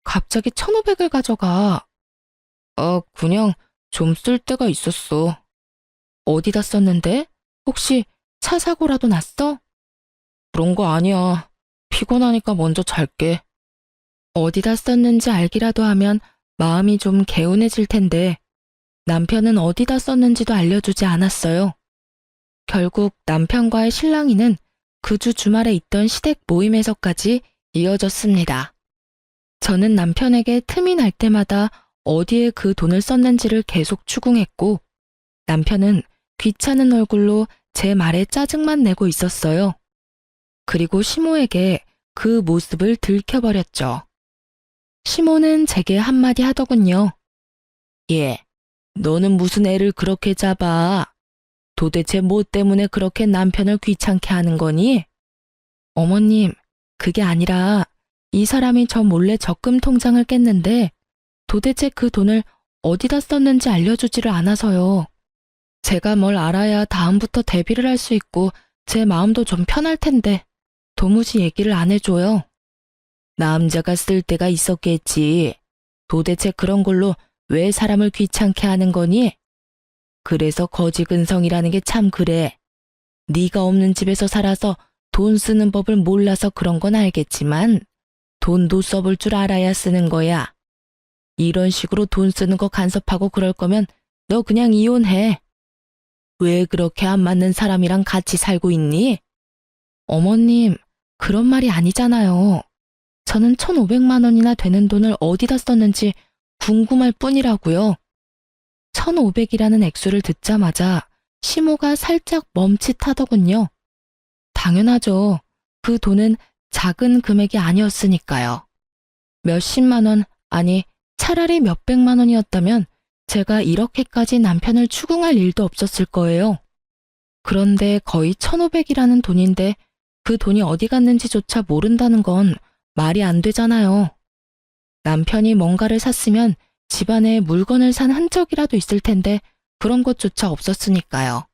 갑자기 1,500을 가져가. 그냥 좀 쓸 데가 있었어. 어디다 썼는데? 혹시 차 사고라도 났어? 그런 거 아니야. 피곤하니까 먼저 잘게. 어디다 썼는지 알기라도 하면 마음이 좀 개운해질 텐데 남편은 어디다 썼는지도 알려주지 않았어요. 결국 남편과의 실랑이는 그 주 주말에 있던 시댁 모임에서까지 이어졌습니다. 저는 남편에게 틈이 날 때마다 어디에 그 돈을 썼는지를 계속 추궁했고 남편은 귀찮은 얼굴로 제 말에 짜증만 내고 있었어요. 그리고 시모에게 그 모습을 들켜버렸죠. 시모는 제게 한마디 하더군요. 예, 너는 무슨 애를 그렇게 잡아? 도대체 뭐 때문에 그렇게 남편을 귀찮게 하는 거니? 어머님, 그게 아니라 이 사람이 저 몰래 적금 통장을 깼는데 도대체 그 돈을 어디다 썼는지 알려주지를 않아서요. 제가 뭘 알아야 다음부터 대비를 할 수 있고 제 마음도 좀 편할 텐데 도무지 얘기를 안 해줘요. 남자가 쓸 데가 있었겠지. 도대체 그런 걸로 왜 사람을 귀찮게 하는 거니? 그래서 거지근성이라는 게 참 그래. 네가 없는 집에서 살아서 돈 쓰는 법을 몰라서 그런 건 알겠지만 돈도 써볼 줄 알아야 쓰는 거야. 이런 식으로 돈 쓰는 거 간섭하고 그럴 거면 너 그냥 이혼해. 왜 그렇게 안 맞는 사람이랑 같이 살고 있니? 어머님, 그런 말이 아니잖아요. 저는 1,500만 원이나 되는 돈을 어디다 썼는지 궁금할 뿐이라고요. 1,500이라는 액수를 듣자마자 시모가 살짝 멈칫하더군요. 당연하죠. 그 돈은 작은 금액이 아니었으니까요. 몇십만 원, 아니 차라리 몇백만 원이었다면 제가 이렇게까지 남편을 추궁할 일도 없었을 거예요. 그런데 거의 1,500이라는 돈인데 그 돈이 어디 갔는지조차 모른다는 건 말이 안 되잖아요. 남편이 뭔가를 샀으면 집안에 물건을 산 흔적이라도 있을 텐데 그런 것조차 없었으니까요.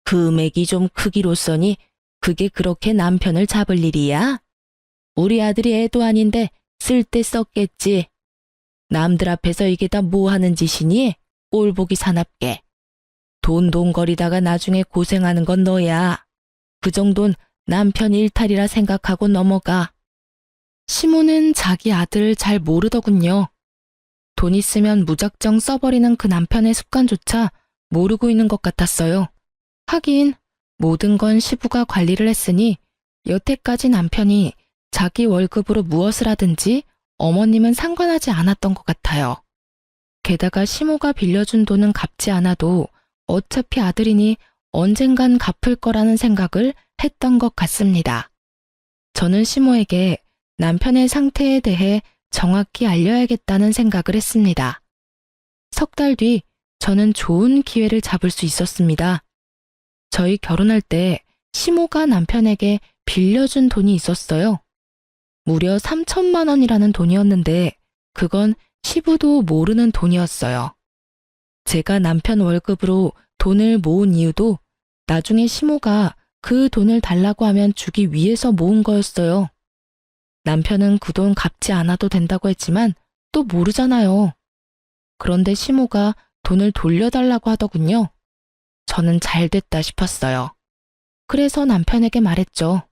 금액이 좀 크기로써니 그게 그렇게 남편을 잡을 일이야? 우리 아들이 애도 아닌데 쓸 때 썼겠지. 남들 앞에서 이게 다 뭐 하는 짓이니? 꼴보기 사납게. 돈돈거리다가 나중에 고생하는 건 너야. 그 정도는 남편 일탈이라 생각하고 넘어가. 시모는 자기 아들을 잘 모르더군요. 돈 있으면 무작정 써버리는 그 남편의 습관조차 모르고 있는 것 같았어요. 하긴 모든 건 시부가 관리를 했으니 여태까지 남편이 자기 월급으로 무엇을 하든지 어머님은 상관하지 않았던 것 같아요. 게다가 시모가 빌려준 돈은 갚지 않아도 어차피 아들이니 언젠간 갚을 거라는 생각을 했던 것 같습니다. 저는 시모에게 남편의 상태에 대해 정확히 알려야겠다는 생각을 했습니다. 석 달 뒤 저는 좋은 기회를 잡을 수 있었습니다. 저희 결혼할 때 시모가 남편에게 빌려준 돈이 있었어요. 무려 3천만 원이라는 돈이었는데 그건 시부도 모르는 돈이었어요. 제가 남편 월급으로 돈을 모은 이유도 나중에 시모가 그 돈을 달라고 하면 주기 위해서 모은 거였어요. 남편은 그 돈 갚지 않아도 된다고 했지만 또 모르잖아요. 그런데 시모가 돈을 돌려달라고 하더군요. 저는 잘 됐다 싶었어요. 그래서 남편에게 말했죠.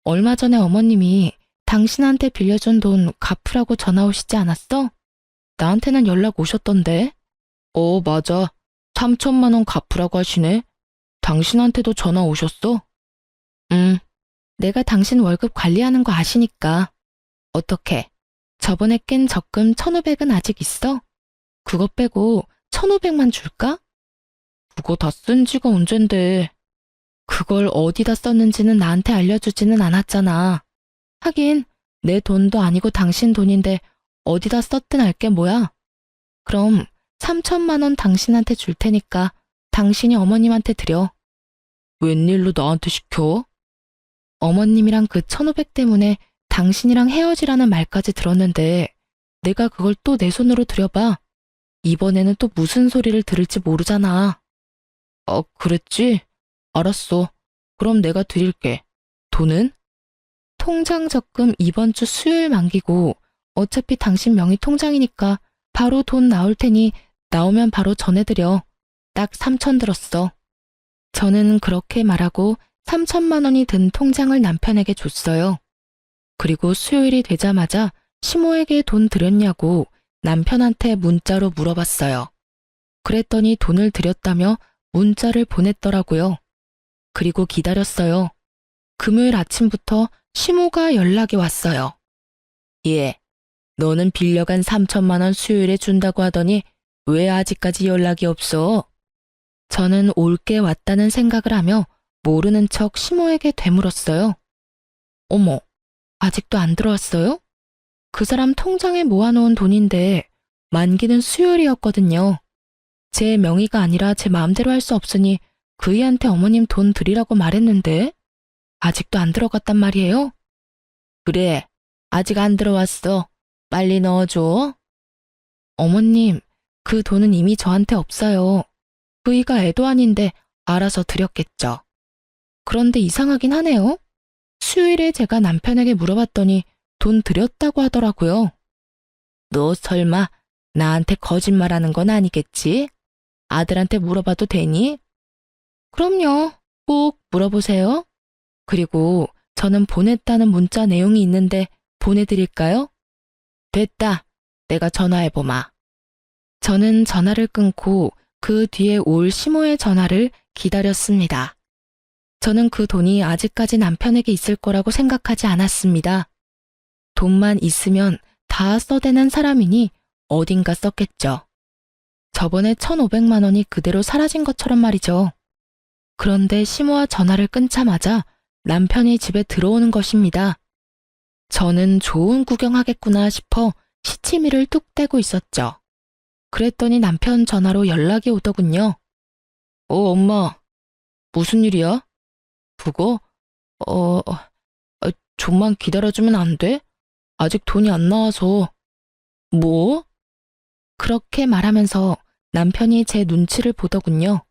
얼마 전에 어머님이 당신한테 빌려준 돈 갚으라고 전화 오시지 않았어? 나한테는 연락 오셨던데. 맞아. 3천만 원 갚으라고 하시네. 당신한테도 전화 오셨어? 내가 당신 월급 관리하는 거 아시니까. 어떻게? 저번에 깬 적금 1,500은 아직 있어? 그거 빼고 1,500만 줄까? 그거 다 쓴 지가 언젠데. 그걸 어디다 썼는지는 나한테 알려주지는 않았잖아. 하긴 내 돈도 아니고 당신 돈인데 어디다 썼든 알게 뭐야. 그럼 3천만 원 당신한테 줄 테니까 당신이 어머님한테 드려. 웬일로 나한테 시켜? 어머님이랑 그 1,500 때문에 당신이랑 헤어지라는 말까지 들었는데 내가 그걸 또 내 손으로 들여봐. 이번에는 또 무슨 소리를 들을지 모르잖아. 그랬지? 알았어. 그럼 내가 드릴게. 돈은? 통장 적금 이번 주 수요일 만기고 어차피 당신 명의 통장이니까 바로 돈 나올 테니 나오면 바로 전해드려. 딱 3천 들었어. 저는 그렇게 말하고 3천만 원이 든 통장을 남편에게 줬어요. 그리고 수요일이 되자마자 시모에게 돈 드렸냐고 남편한테 문자로 물어봤어요. 그랬더니 돈을 드렸다며 문자를 보냈더라고요. 그리고 기다렸어요. 금요일 아침부터 시모가 연락이 왔어요. 예, 너는 빌려간 3천만 원 수요일에 준다고 하더니 왜 아직까지 연락이 없어? 저는 올게 왔다는 생각을 하며 모르는 척 시모에게 되물었어요. 어머, 아직도 안 들어왔어요? 그 사람 통장에 모아놓은 돈인데 만기는 수요일이었거든요. 제 명의가 아니라 제 마음대로 할 수 없으니 그이한테 어머님 돈 드리라고 말했는데 아직도 안 들어갔단 말이에요? 그래, 아직 안 들어왔어. 빨리 넣어줘. 어머님, 그 돈은 이미 저한테 없어요. 그이가 애도 아닌데 알아서 드렸겠죠. 그런데 이상하긴 하네요. 수요일에 제가 남편에게 물어봤더니 돈 드렸다고 하더라고요. 너 설마 나한테 거짓말하는 건 아니겠지? 아들한테 물어봐도 되니? 그럼요. 꼭 물어보세요. 그리고 저는 보냈다는 문자 내용이 있는데 보내드릴까요? 됐다. 내가 전화해보마. 저는 전화를 끊고 그 뒤에 올 시모의 전화를 기다렸습니다. 저는 그 돈이 아직까지 남편에게 있을 거라고 생각하지 않았습니다. 돈만 있으면 다 써대는 사람이니 어딘가 썼겠죠. 저번에 1,500만 원이 그대로 사라진 것처럼 말이죠. 그런데 시모와 전화를 끊자마자 남편이 집에 들어오는 것입니다. 저는 좋은 구경하겠구나 싶어 시치미를 뚝 떼고 있었죠. 그랬더니 남편 전화로 연락이 오더군요. 엄마. 무슨 일이야? 그거? 좀만 기다려주면 안 돼? 아직 돈이 안 나와서. 뭐? 그렇게 말하면서 남편이 제 눈치를 보더군요.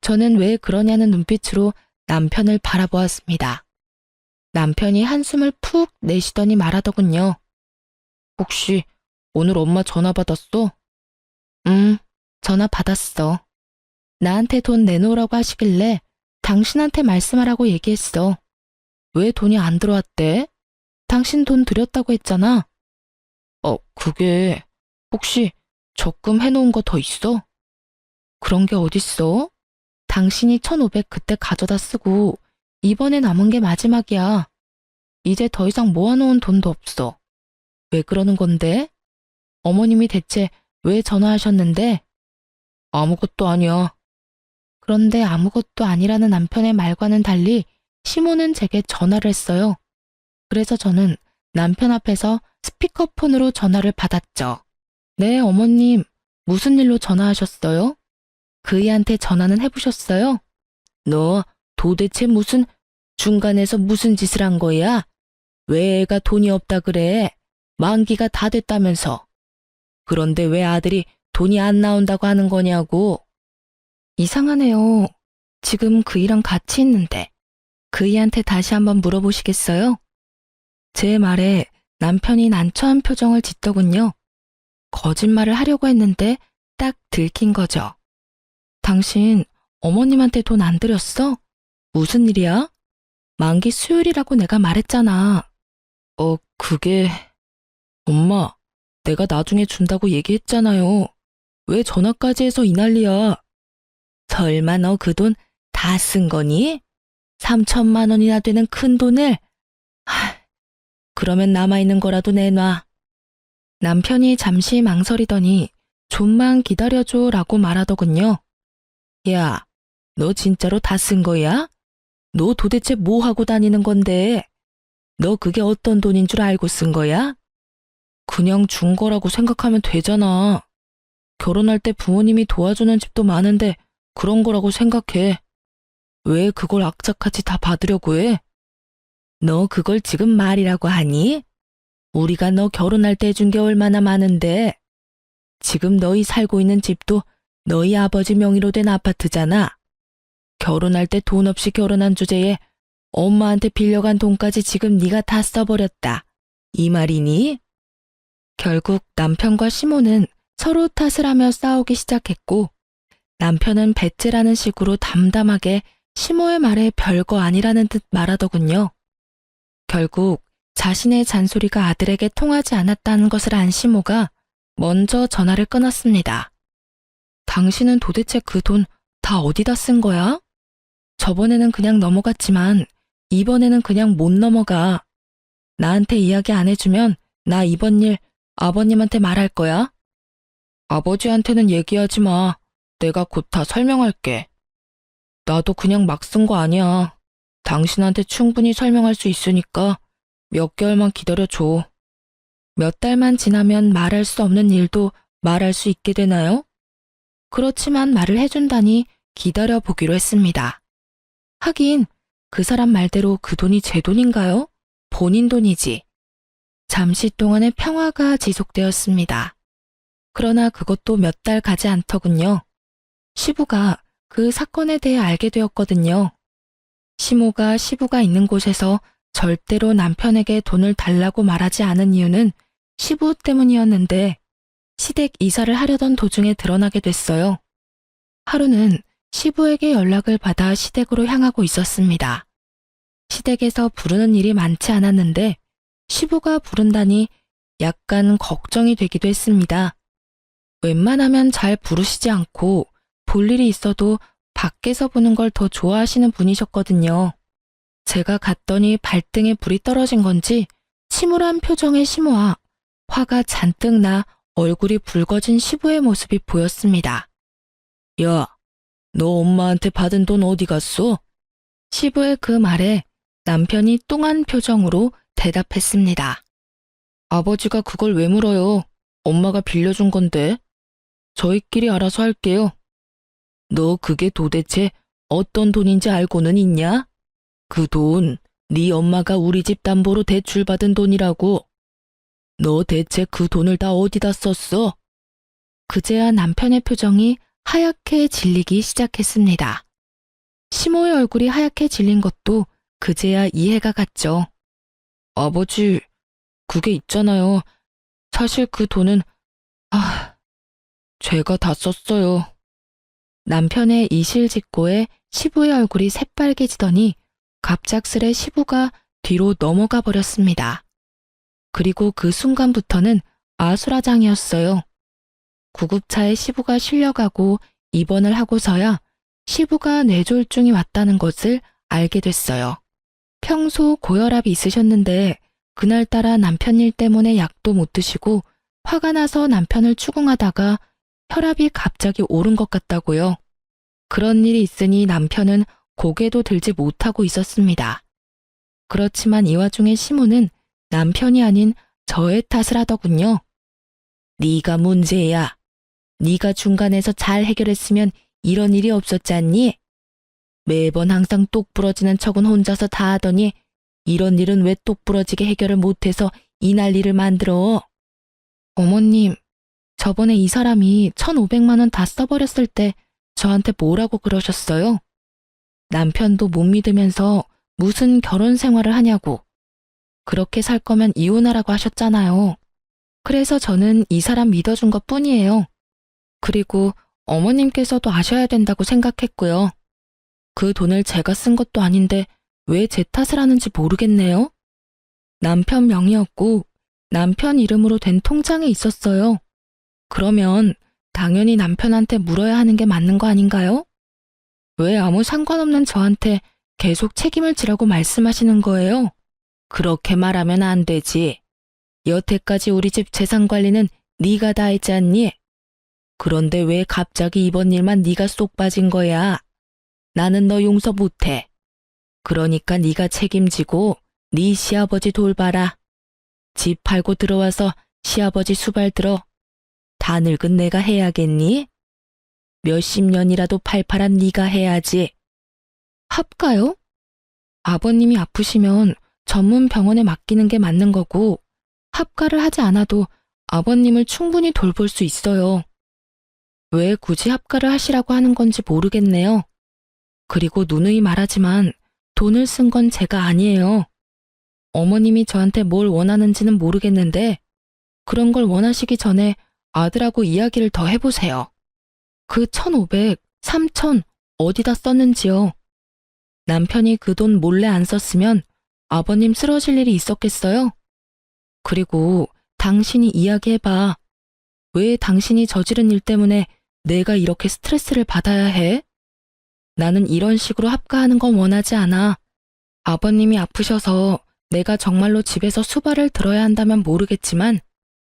저는 왜 그러냐는 눈빛으로 남편을 바라보았습니다. 남편이 한숨을 푹 내쉬더니 말하더군요. 혹시 오늘 엄마 전화 받았어? 전화 받았어. 나한테 돈 내놓으라고 하시길래 당신한테 말씀하라고 얘기했어. 왜 돈이 안 들어왔대? 당신 돈 드렸다고 했잖아. 그게 혹시 적금 해놓은 거 더 있어? 그런 게 어딨어? 당신이 1,500 그때 가져다 쓰고 이번에 남은 게 마지막이야. 이제 더 이상 모아놓은 돈도 없어. 왜 그러는 건데? 어머님이 대체 왜 전화하셨는데? 아무것도 아니야. 그런데 아무것도 아니라는 남편의 말과는 달리 시모는 제게 전화를 했어요. 그래서 저는 남편 앞에서 스피커폰으로 전화를 받았죠. 네, 어머님. 무슨 일로 전화하셨어요? 그이한테 전화는 해보셨어요? 너 도대체 중간에서 무슨 짓을 한 거야? 왜 애가 돈이 없다 그래? 만기가 다 됐다면서. 그런데 왜 아들이 돈이 안 나온다고 하는 거냐고. 이상하네요. 지금 그이랑 같이 있는데. 그이한테 다시 한번 물어보시겠어요? 제 말에 남편이 난처한 표정을 짓더군요. 거짓말을 하려고 했는데 딱 들킨 거죠. 당신 어머님한테 돈 안 드렸어? 무슨 일이야? 만기 수요일이라고 내가 말했잖아. 그게... 엄마, 내가 나중에 준다고 얘기했잖아요. 왜 전화까지 해서 이 난리야? 설마 너 그 돈 다 쓴 거니? 3천만 원이나 되는 큰 돈을? 그러면 남아있는 거라도 내놔. 남편이 잠시 망설이더니 좀만 기다려줘 라고 말하더군요. 야, 너 진짜로 다 쓴 거야? 너 도대체 뭐 하고 다니는 건데? 너 그게 어떤 돈인 줄 알고 쓴 거야? 그냥 준 거라고 생각하면 되잖아. 결혼할 때 부모님이 도와주는 집도 많은데 그런 거라고 생각해. 왜 그걸 악착같이 다 받으려고 해? 너 그걸 지금 말이라고 하니? 우리가 너 결혼할 때 준 게 얼마나 많은데. 지금 너희 살고 있는 집도 너희 아버지 명의로 된 아파트잖아. 결혼할 때 돈 없이 결혼한 주제에 엄마한테 빌려간 돈까지 지금 네가 다 써버렸다. 이 말이니? 결국 남편과 시모는 서로 탓을 하며 싸우기 시작했고 남편은 배째라는 식으로 담담하게 시모의 말에 별거 아니라는 듯 말하더군요. 결국 자신의 잔소리가 아들에게 통하지 않았다는 것을 안 시모가 먼저 전화를 끊었습니다. 당신은 도대체 그 돈 다 어디다 쓴 거야? 저번에는 그냥 넘어갔지만 이번에는 그냥 못 넘어가. 나한테 이야기 안 해주면 나 이번 일 아버님한테 말할 거야. 아버지한테는 얘기하지 마. 내가 곧 다 설명할게. 나도 그냥 막 쓴 거 아니야. 당신한테 충분히 설명할 수 있으니까 몇 개월만 기다려줘. 몇 달만 지나면 말할 수 없는 일도 말할 수 있게 되나요? 그렇지만 말을 해준다니 기다려보기로 했습니다. 하긴 그 사람 말대로 그 돈이 제 돈인가요? 본인 돈이지. 잠시 동안의 평화가 지속되었습니다. 그러나 그것도 몇 달 가지 않더군요. 시부가 그 사건에 대해 알게 되었거든요. 시모가 시부가 있는 곳에서 절대로 남편에게 돈을 달라고 말하지 않은 이유는 시부 때문이었는데 시댁 이사를 하려던 도중에 드러나게 됐어요. 하루는 시부에게 연락을 받아 시댁으로 향하고 있었습니다. 시댁에서 부르는 일이 많지 않았는데 시부가 부른다니 약간 걱정이 되기도 했습니다. 웬만하면 잘 부르시지 않고 볼 일이 있어도 밖에서 보는 걸 더 좋아하시는 분이셨거든요. 제가 갔더니 발등에 불이 떨어진 건지 침울한 표정의 시모와 화가 잔뜩 나 얼굴이 붉어진 시부의 모습이 보였습니다. 야, 너 엄마한테 받은 돈 어디 갔어? 시부의 그 말에 남편이 뚱한 표정으로 대답했습니다. 아버지가 그걸 왜 물어요? 엄마가 빌려준 건데. 저희끼리 알아서 할게요. 너 그게 도대체 어떤 돈인지 알고는 있냐? 그 돈, 네 엄마가 우리 집 담보로 대출받은 돈이라고. 너 대체 그 돈을 다 어디다 썼어? 그제야 남편의 표정이 하얗게 질리기 시작했습니다. 시모의 얼굴이 하얗게 질린 것도 그제야 이해가 갔죠. 아버지, 그게 있잖아요. 사실 그 돈은, 제가 다 썼어요. 남편의 이실직고에 시부의 얼굴이 새빨개지더니 갑작스레 시부가 뒤로 넘어가 버렸습니다. 그리고 그 순간부터는 아수라장이었어요. 구급차에 시부가 실려가고 입원을 하고서야 시부가 뇌졸중이 왔다는 것을 알게 됐어요. 평소 고혈압이 있으셨는데 그날따라 남편 일 때문에 약도 못 드시고 화가 나서 남편을 추궁하다가 혈압이 갑자기 오른 것 같다고요. 그런 일이 있으니 남편은 고개도 들지 못하고 있었습니다. 그렇지만 이 와중에 시모는 남편이 아닌 저의 탓을 하더군요. 네가 문제야. 네가 중간에서 잘 해결했으면 이런 일이 없었지 않니? 매번 항상 똑 부러지는 척은 혼자서 다 하더니 이런 일은 왜 똑 부러지게 해결을 못해서 이 난리를 만들어? 어머님, 저번에 이 사람이 1,500만 원 다 써버렸을 때 저한테 뭐라고 그러셨어요? 남편도 못 믿으면서 무슨 결혼 생활을 하냐고. 그렇게 살 거면 이혼하라고 하셨잖아요. 그래서 저는 이 사람 믿어준 것 뿐이에요. 그리고 어머님께서도 아셔야 된다고 생각했고요. 그 돈을 제가 쓴 것도 아닌데 왜 제 탓을 하는지 모르겠네요. 남편 명의였고 남편 이름으로 된 통장에 있었어요. 그러면 당연히 남편한테 물어야 하는 게 맞는 거 아닌가요? 왜 아무 상관없는 저한테 계속 책임을 지라고 말씀하시는 거예요? 그렇게 말하면 안 되지. 여태까지 우리 집 재산 관리는 네가 다 했지 않니? 그런데 왜 갑자기 이번 일만 네가 쏙 빠진 거야? 나는 너 용서 못해. 그러니까 네가 책임지고 네 시아버지 돌봐라. 집 팔고 들어와서 시아버지 수발 들어. 다 늙은 내가 해야겠니? 몇십 년이라도 팔팔한 네가 해야지. 합가요? 아버님이 아프시면 전문 병원에 맡기는 게 맞는 거고 합가를 하지 않아도 아버님을 충분히 돌볼 수 있어요. 왜 굳이 합가를 하시라고 하는 건지 모르겠네요. 그리고 누누이 말하지만 돈을 쓴 건 제가 아니에요. 어머님이 저한테 뭘 원하는지는 모르겠는데 그런 걸 원하시기 전에 아들하고 이야기를 더 해보세요. 그 1,500, 3,000 어디다 썼는지요. 남편이 그 돈 몰래 안 썼으면 아버님 쓰러질 일이 있었겠어요? 그리고 당신이 이야기해봐. 왜 당신이 저지른 일 때문에 내가 이렇게 스트레스를 받아야 해? 나는 이런 식으로 합가하는 건 원하지 않아. 아버님이 아프셔서 내가 정말로 집에서 수발을 들어야 한다면 모르겠지만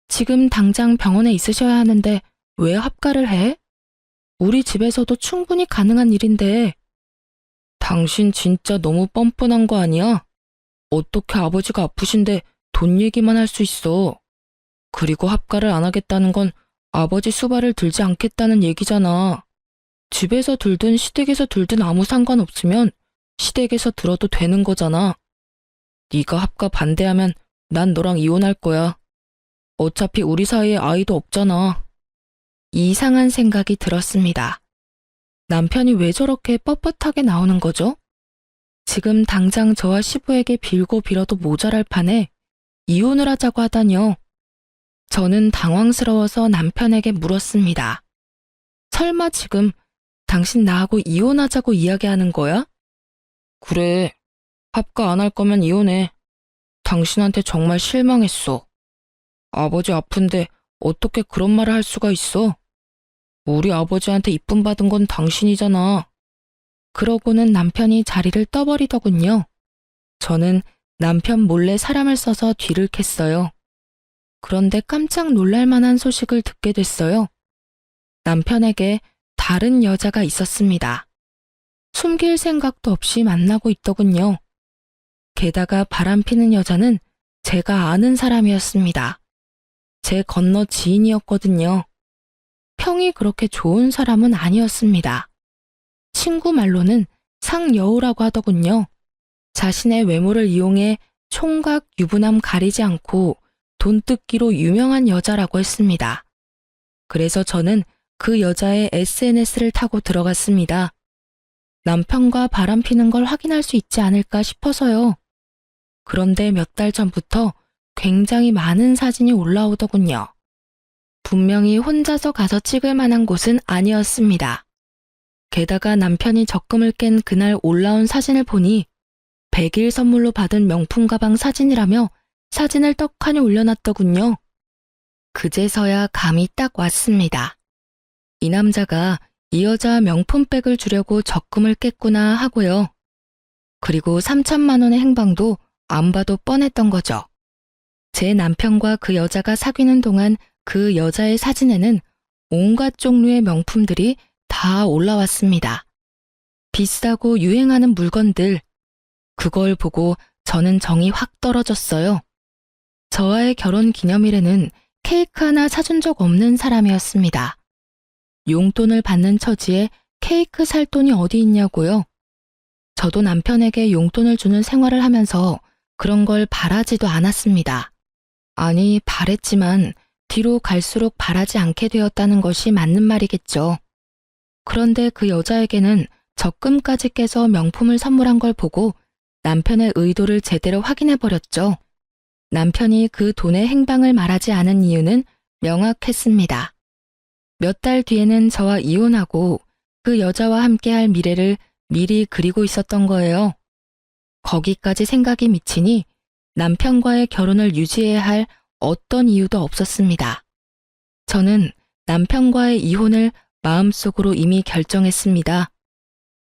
지금 당장 병원에 있으셔야 하는데 왜 합가를 해? 우리 집에서도 충분히 가능한 일인데. 당신 진짜 너무 뻔뻔한 거 아니야? 어떻게 아버지가 아프신데 돈 얘기만 할 수 있어. 그리고 합가를 안 하겠다는 건 아버지 수발을 들지 않겠다는 얘기잖아. 집에서 들든 시댁에서 들든 아무 상관없으면 시댁에서 들어도 되는 거잖아. 네가 합가 반대하면 난 너랑 이혼할 거야. 어차피 우리 사이에 아이도 없잖아. 이상한 생각이 들었습니다. 남편이 왜 저렇게 뻣뻣하게 나오는 거죠? 지금 당장 저와 시부에게 빌고 빌어도 모자랄 판에 이혼을 하자고 하다니요. 저는 당황스러워서 남편에게 물었습니다. 설마 지금 당신 나하고 이혼하자고 이야기하는 거야? 그래. 합가 안 할 거면 이혼해. 당신한테 정말 실망했어. 아버지 아픈데 어떻게 그런 말을 할 수가 있어? 우리 아버지한테 이쁨 받은 건 당신이잖아. 그러고는 남편이 자리를 떠버리더군요. 저는 남편 몰래 사람을 써서 뒤를 캤어요. 그런데 깜짝 놀랄 만한 소식을 듣게 됐어요. 남편에게 다른 여자가 있었습니다. 숨길 생각도 없이 만나고 있더군요. 게다가 바람피는 여자는 제가 아는 사람이었습니다. 제 건너 지인이었거든요. 평이 그렇게 좋은 사람은 아니었습니다. 친구 말로는 상여우라고 하더군요. 자신의 외모를 이용해 총각 유부남 가리지 않고 돈 뜯기로 유명한 여자라고 했습니다. 그래서 저는 그 여자의 SNS를 타고 들어갔습니다. 남편과 바람 피는 걸 확인할 수 있지 않을까 싶어서요. 그런데 몇 달 전부터 굉장히 많은 사진이 올라오더군요. 분명히 혼자서 가서 찍을 만한 곳은 아니었습니다. 게다가 남편이 적금을 깬 그날 올라온 사진을 보니 100일 선물로 받은 명품 가방 사진이라며 사진을 떡하니 올려놨더군요. 그제서야 감이 딱 왔습니다. 이 남자가 이 여자 명품백을 주려고 적금을 깼구나 하고요. 그리고 3천만 원의 행방도 안 봐도 뻔했던 거죠. 제 남편과 그 여자가 사귀는 동안 그 여자의 사진에는 온갖 종류의 명품들이 다 올라왔습니다. 비싸고 유행하는 물건들. 그걸 보고 저는 정이 확 떨어졌어요. 저와의 결혼 기념일에는 케이크 하나 사준 적 없는 사람이었습니다. 용돈을 받는 처지에 케이크 살 돈이 어디 있냐고요? 저도 남편에게 용돈을 주는 생활을 하면서 그런 걸 바라지도 않았습니다. 아니, 바랬지만 뒤로 갈수록 바라지 않게 되었다는 것이 맞는 말이겠죠. 그런데 그 여자에게는 적금까지 깨서 명품을 선물한 걸 보고 남편의 의도를 제대로 확인해버렸죠. 남편이 그 돈의 행방을 말하지 않은 이유는 명확했습니다. 몇 달 뒤에는 저와 이혼하고 그 여자와 함께할 미래를 미리 그리고 있었던 거예요. 거기까지 생각이 미치니 남편과의 결혼을 유지해야 할 어떤 이유도 없었습니다. 저는 남편과의 이혼을 마음속으로 이미 결정했습니다.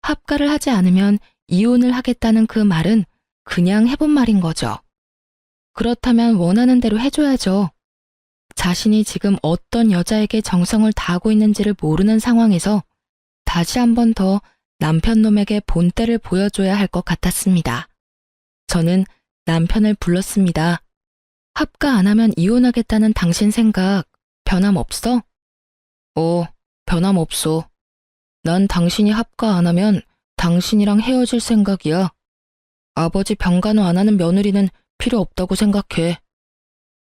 합가를 하지 않으면 이혼을 하겠다는 그 말은 그냥 해본 말인 거죠. 그렇다면 원하는 대로 해줘야죠. 자신이 지금 어떤 여자에게 정성을 다하고 있는지를 모르는 상황에서 다시 한 번 더 남편 놈에게 본때를 보여줘야 할 것 같았습니다. 저는 남편을 불렀습니다. 합가 안 하면 이혼하겠다는 당신 생각 변함없어? 변함없어. 난 당신이 합가 안 하면 당신이랑 헤어질 생각이야. 아버지 병간호 안 하는 며느리는 필요 없다고 생각해.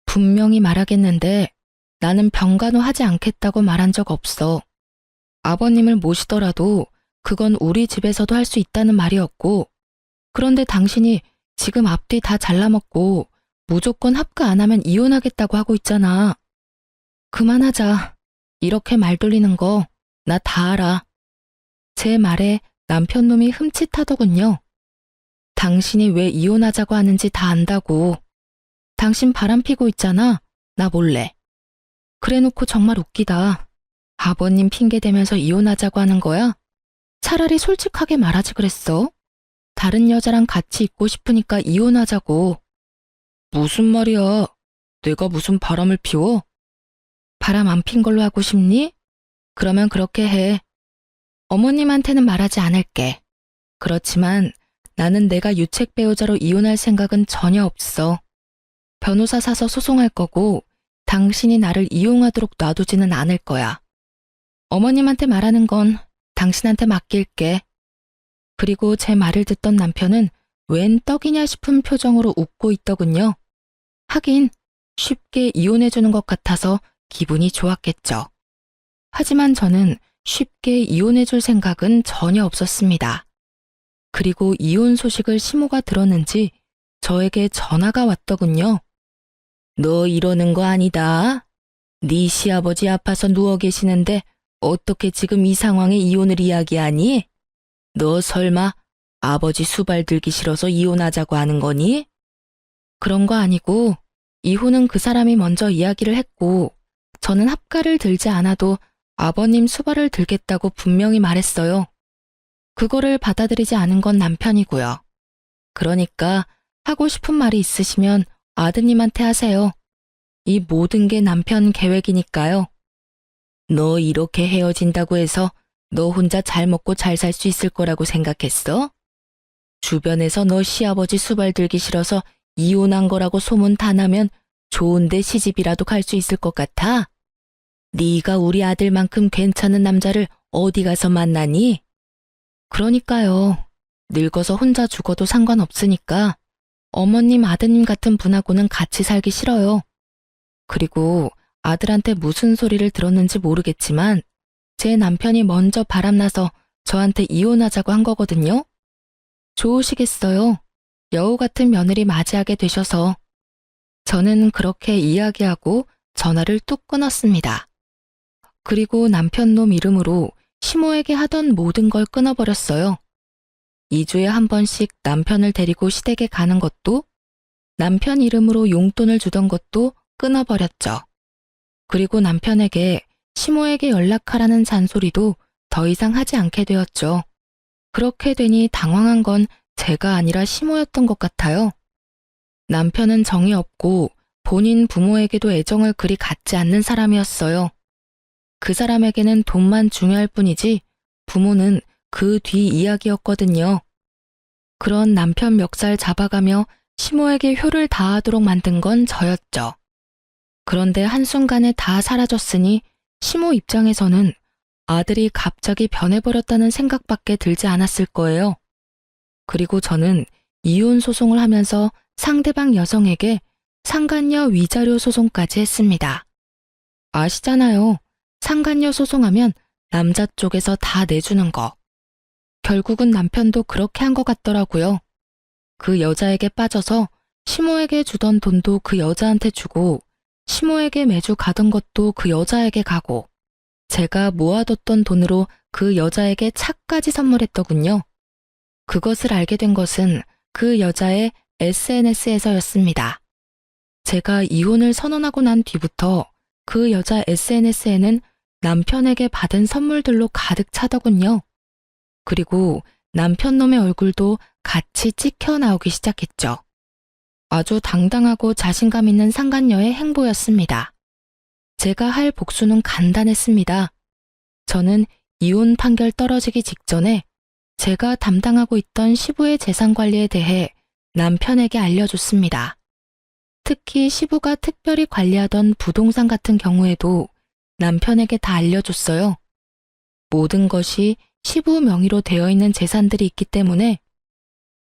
분명히 말하겠는데 나는 병간호 하지 않겠다고 말한 적 없어. 아버님을 모시더라도 그건 우리 집에서도 할 수 있다는 말이었고, 그런데 당신이 지금 앞뒤 다 잘라먹고 무조건 합가 안 하면 이혼하겠다고 하고 있잖아. 그만하자. 이렇게 말 돌리는 거 나 다 알아. 제 말에 남편 놈이 흠칫하더군요. 당신이 왜 이혼하자고 하는지 다 안다고. 당신 바람 피고 있잖아. 나 몰래. 그래놓고 정말 웃기다. 아버님 핑계 대면서 이혼하자고 하는 거야? 차라리 솔직하게 말하지 그랬어. 다른 여자랑 같이 있고 싶으니까 이혼하자고. 무슨 말이야? 내가 무슨 바람을 피워? 바람 안 핀 걸로 하고 싶니? 그러면 그렇게 해. 어머님한테는 말하지 않을게. 그렇지만 나는 내가 유책 배우자로 이혼할 생각은 전혀 없어. 변호사 사서 소송할 거고 당신이 나를 이용하도록 놔두지는 않을 거야. 어머님한테 말하는 건 당신한테 맡길게. 그리고 제 말을 듣던 남편은 웬 떡이냐 싶은 표정으로 웃고 있더군요. 하긴 쉽게 이혼해주는 것 같아서 기분이 좋았겠죠. 하지만 저는 쉽게 이혼해줄 생각은 전혀 없었습니다. 그리고 이혼 소식을 시모가 들었는지 저에게 전화가 왔더군요. 너 이러는 거 아니다. 네 시아버지 아파서 누워 계시는데 어떻게 지금 이 상황에 이혼을 이야기하니? 너 설마 아버지 수발 들기 싫어서 이혼하자고 하는 거니? 그런 거 아니고 이혼은 그 사람이 먼저 이야기를 했고 저는 합가를 들지 않아도 아버님 수발을 들겠다고 분명히 말했어요. 그거를 받아들이지 않은 건 남편이고요. 그러니까 하고 싶은 말이 있으시면 아드님한테 하세요. 이 모든 게 남편 계획이니까요. 너 이렇게 헤어진다고 해서 너 혼자 잘 먹고 잘 살 수 있을 거라고 생각했어? 주변에서 너 시아버지 수발 들기 싫어서 이혼한 거라고 소문 다 나면 좋은데 시집이라도 갈 수 있을 것 같아? 네가 우리 아들만큼 괜찮은 남자를 어디 가서 만나니? 그러니까요. 늙어서 혼자 죽어도 상관없으니까 어머님 아드님 같은 분하고는 같이 살기 싫어요. 그리고 아들한테 무슨 소리를 들었는지 모르겠지만 제 남편이 먼저 바람나서 저한테 이혼하자고 한 거거든요. 좋으시겠어요. 여우 같은 며느리 맞이하게 되셔서. 저는 그렇게 이야기하고 전화를 뚝 끊었습니다. 그리고 남편 놈 이름으로 시모에게 하던 모든 걸 끊어버렸어요. 2주에 한 번씩 남편을 데리고 시댁에 가는 것도, 남편 이름으로 용돈을 주던 것도 끊어버렸죠. 그리고 남편에게 시모에게 연락하라는 잔소리도 더 이상 하지 않게 되었죠. 그렇게 되니 당황한 건 제가 아니라 시모였던 것 같아요. 남편은 정이 없고 본인 부모에게도 애정을 그리 갖지 않는 사람이었어요. 그 사람에게는 돈만 중요할 뿐이지 부모는 그 뒤 이야기였거든요. 그런 남편 멱살 잡아가며 시모에게 효를 다하도록 만든 건 저였죠. 그런데 한순간에 다 사라졌으니 시모 입장에서는 아들이 갑자기 변해버렸다는 생각밖에 들지 않았을 거예요. 그리고 저는 이혼 소송을 하면서 상대방 여성에게 상간녀 위자료 소송까지 했습니다. 아시잖아요. 상간녀 소송하면 남자 쪽에서 다 내주는 거. 결국은 남편도 그렇게 한 것 같더라고요. 그 여자에게 빠져서 시모에게 주던 돈도 그 여자한테 주고 시모에게 매주 가던 것도 그 여자에게 가고 제가 모아뒀던 돈으로 그 여자에게 차까지 선물했더군요. 그것을 알게 된 것은 그 여자의 SNS에서였습니다. 제가 이혼을 선언하고 난 뒤부터 그 여자 SNS에는 남편에게 받은 선물들로 가득 차더군요. 그리고 남편 놈의 얼굴도 같이 찍혀 나오기 시작했죠. 아주 당당하고 자신감 있는 상간녀의 행보였습니다. 제가 할 복수는 간단했습니다. 저는 이혼 판결 떨어지기 직전에 제가 담당하고 있던 시부의 재산 관리에 대해 남편에게 알려줬습니다. 특히 시부가 특별히 관리하던 부동산 같은 경우에도 남편에게 다 알려줬어요. 모든 것이 시부 명의로 되어 있는 재산들이 있기 때문에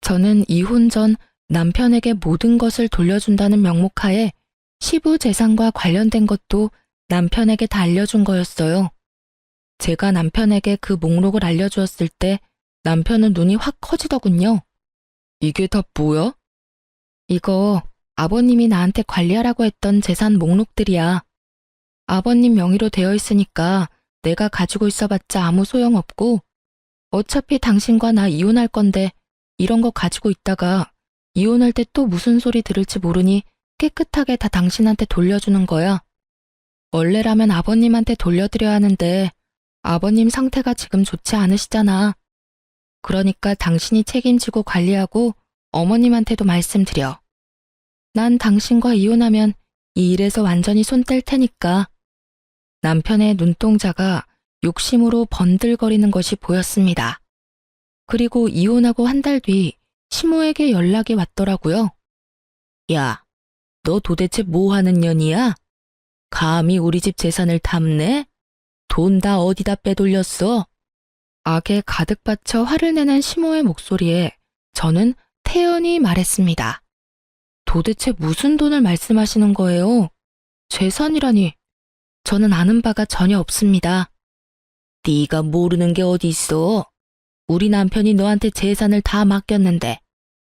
저는 이혼 전 남편에게 모든 것을 돌려준다는 명목하에 시부 재산과 관련된 것도 남편에게 다 알려준 거였어요. 제가 남편에게 그 목록을 알려주었을 때 남편은 눈이 확 커지더군요. 이게 다 뭐야? 이거 아버님이 나한테 관리하라고 했던 재산 목록들이야. 아버님 명의로 되어 있으니까 내가 가지고 있어봤자 아무 소용없고 어차피 당신과 나 이혼할 건데 이런 거 가지고 있다가 이혼할 때 또 무슨 소리 들을지 모르니 깨끗하게 다 당신한테 돌려주는 거야. 원래라면 아버님한테 돌려드려야 하는데 아버님 상태가 지금 좋지 않으시잖아. 그러니까 당신이 책임지고 관리하고 어머님한테도 말씀드려. 난 당신과 이혼하면 이 일에서 완전히 손 뗄 테니까. 남편의 눈동자가 욕심으로 번들거리는 것이 보였습니다. 그리고 이혼하고 한 달 뒤 시모에게 연락이 왔더라고요. 야, 너 도대체 뭐 하는 년이야? 감히 우리 집 재산을 탐내? 돈 다 어디다 빼돌렸어? 악에 가득 받쳐 화를 내는 시모의 목소리에 저는 태연히 말했습니다. 도대체 무슨 돈을 말씀하시는 거예요? 재산이라니. 저는 아는 바가 전혀 없습니다. 네가 모르는 게 어디 있어? 우리 남편이 너한테 재산을 다 맡겼는데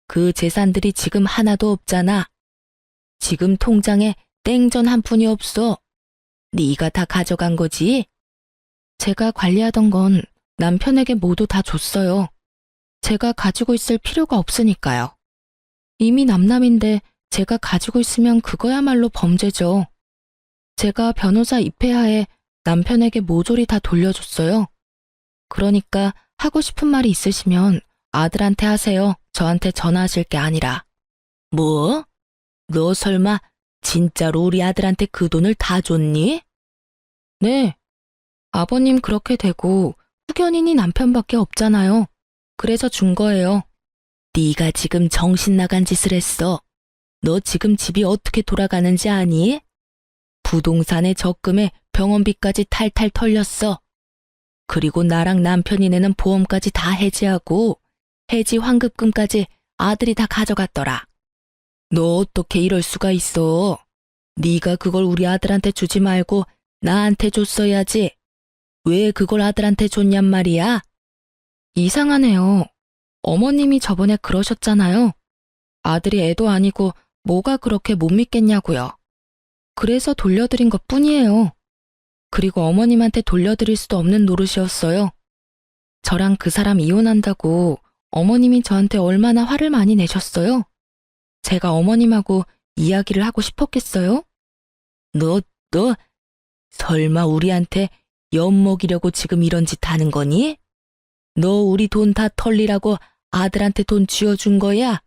그 재산들이 지금 하나도 없잖아. 지금 통장에 땡전 한 푼이 없어. 네가 다 가져간 거지? 제가 관리하던 건 남편에게 모두 다 줬어요. 제가 가지고 있을 필요가 없으니까요. 이미 남남인데 제가 가지고 있으면 그거야말로 범죄죠. 제가 변호사 입회하에 남편에게 모조리 다 돌려줬어요. 그러니까 하고 싶은 말이 있으시면 아들한테 하세요. 저한테 전화하실 게 아니라. 뭐? 너 설마 진짜로 우리 아들한테 그 돈을 다 줬니? 네. 아버님 그렇게 되고 후견인이 남편밖에 없잖아요. 그래서 준 거예요. 네가 지금 정신 나간 짓을 했어. 너 지금 집이 어떻게 돌아가는지 아니? 부동산에 적금에 병원비까지 탈탈 털렸어. 그리고 나랑 남편이 내는 보험까지 다 해지하고 해지 환급금까지 아들이 다 가져갔더라. 너 어떻게 이럴 수가 있어? 네가 그걸 우리 아들한테 주지 말고 나한테 줬어야지. 왜 그걸 아들한테 줬냔 말이야? 이상하네요. 어머님이 저번에 그러셨잖아요. 아들이 애도 아니고 뭐가 그렇게 못 믿겠냐고요. 그래서 돌려드린 것 뿐이에요. 그리고 어머님한테 돌려드릴 수도 없는 노릇이었어요. 저랑 그 사람 이혼한다고 어머님이 저한테 얼마나 화를 많이 내셨어요? 제가 어머님하고 이야기를 하고 싶었겠어요? 너 설마 우리한테 엿먹이려고 지금 이런 짓 하는 거니? 너 우리 돈 다 털리라고 아들한테 돈 쥐어준 거야?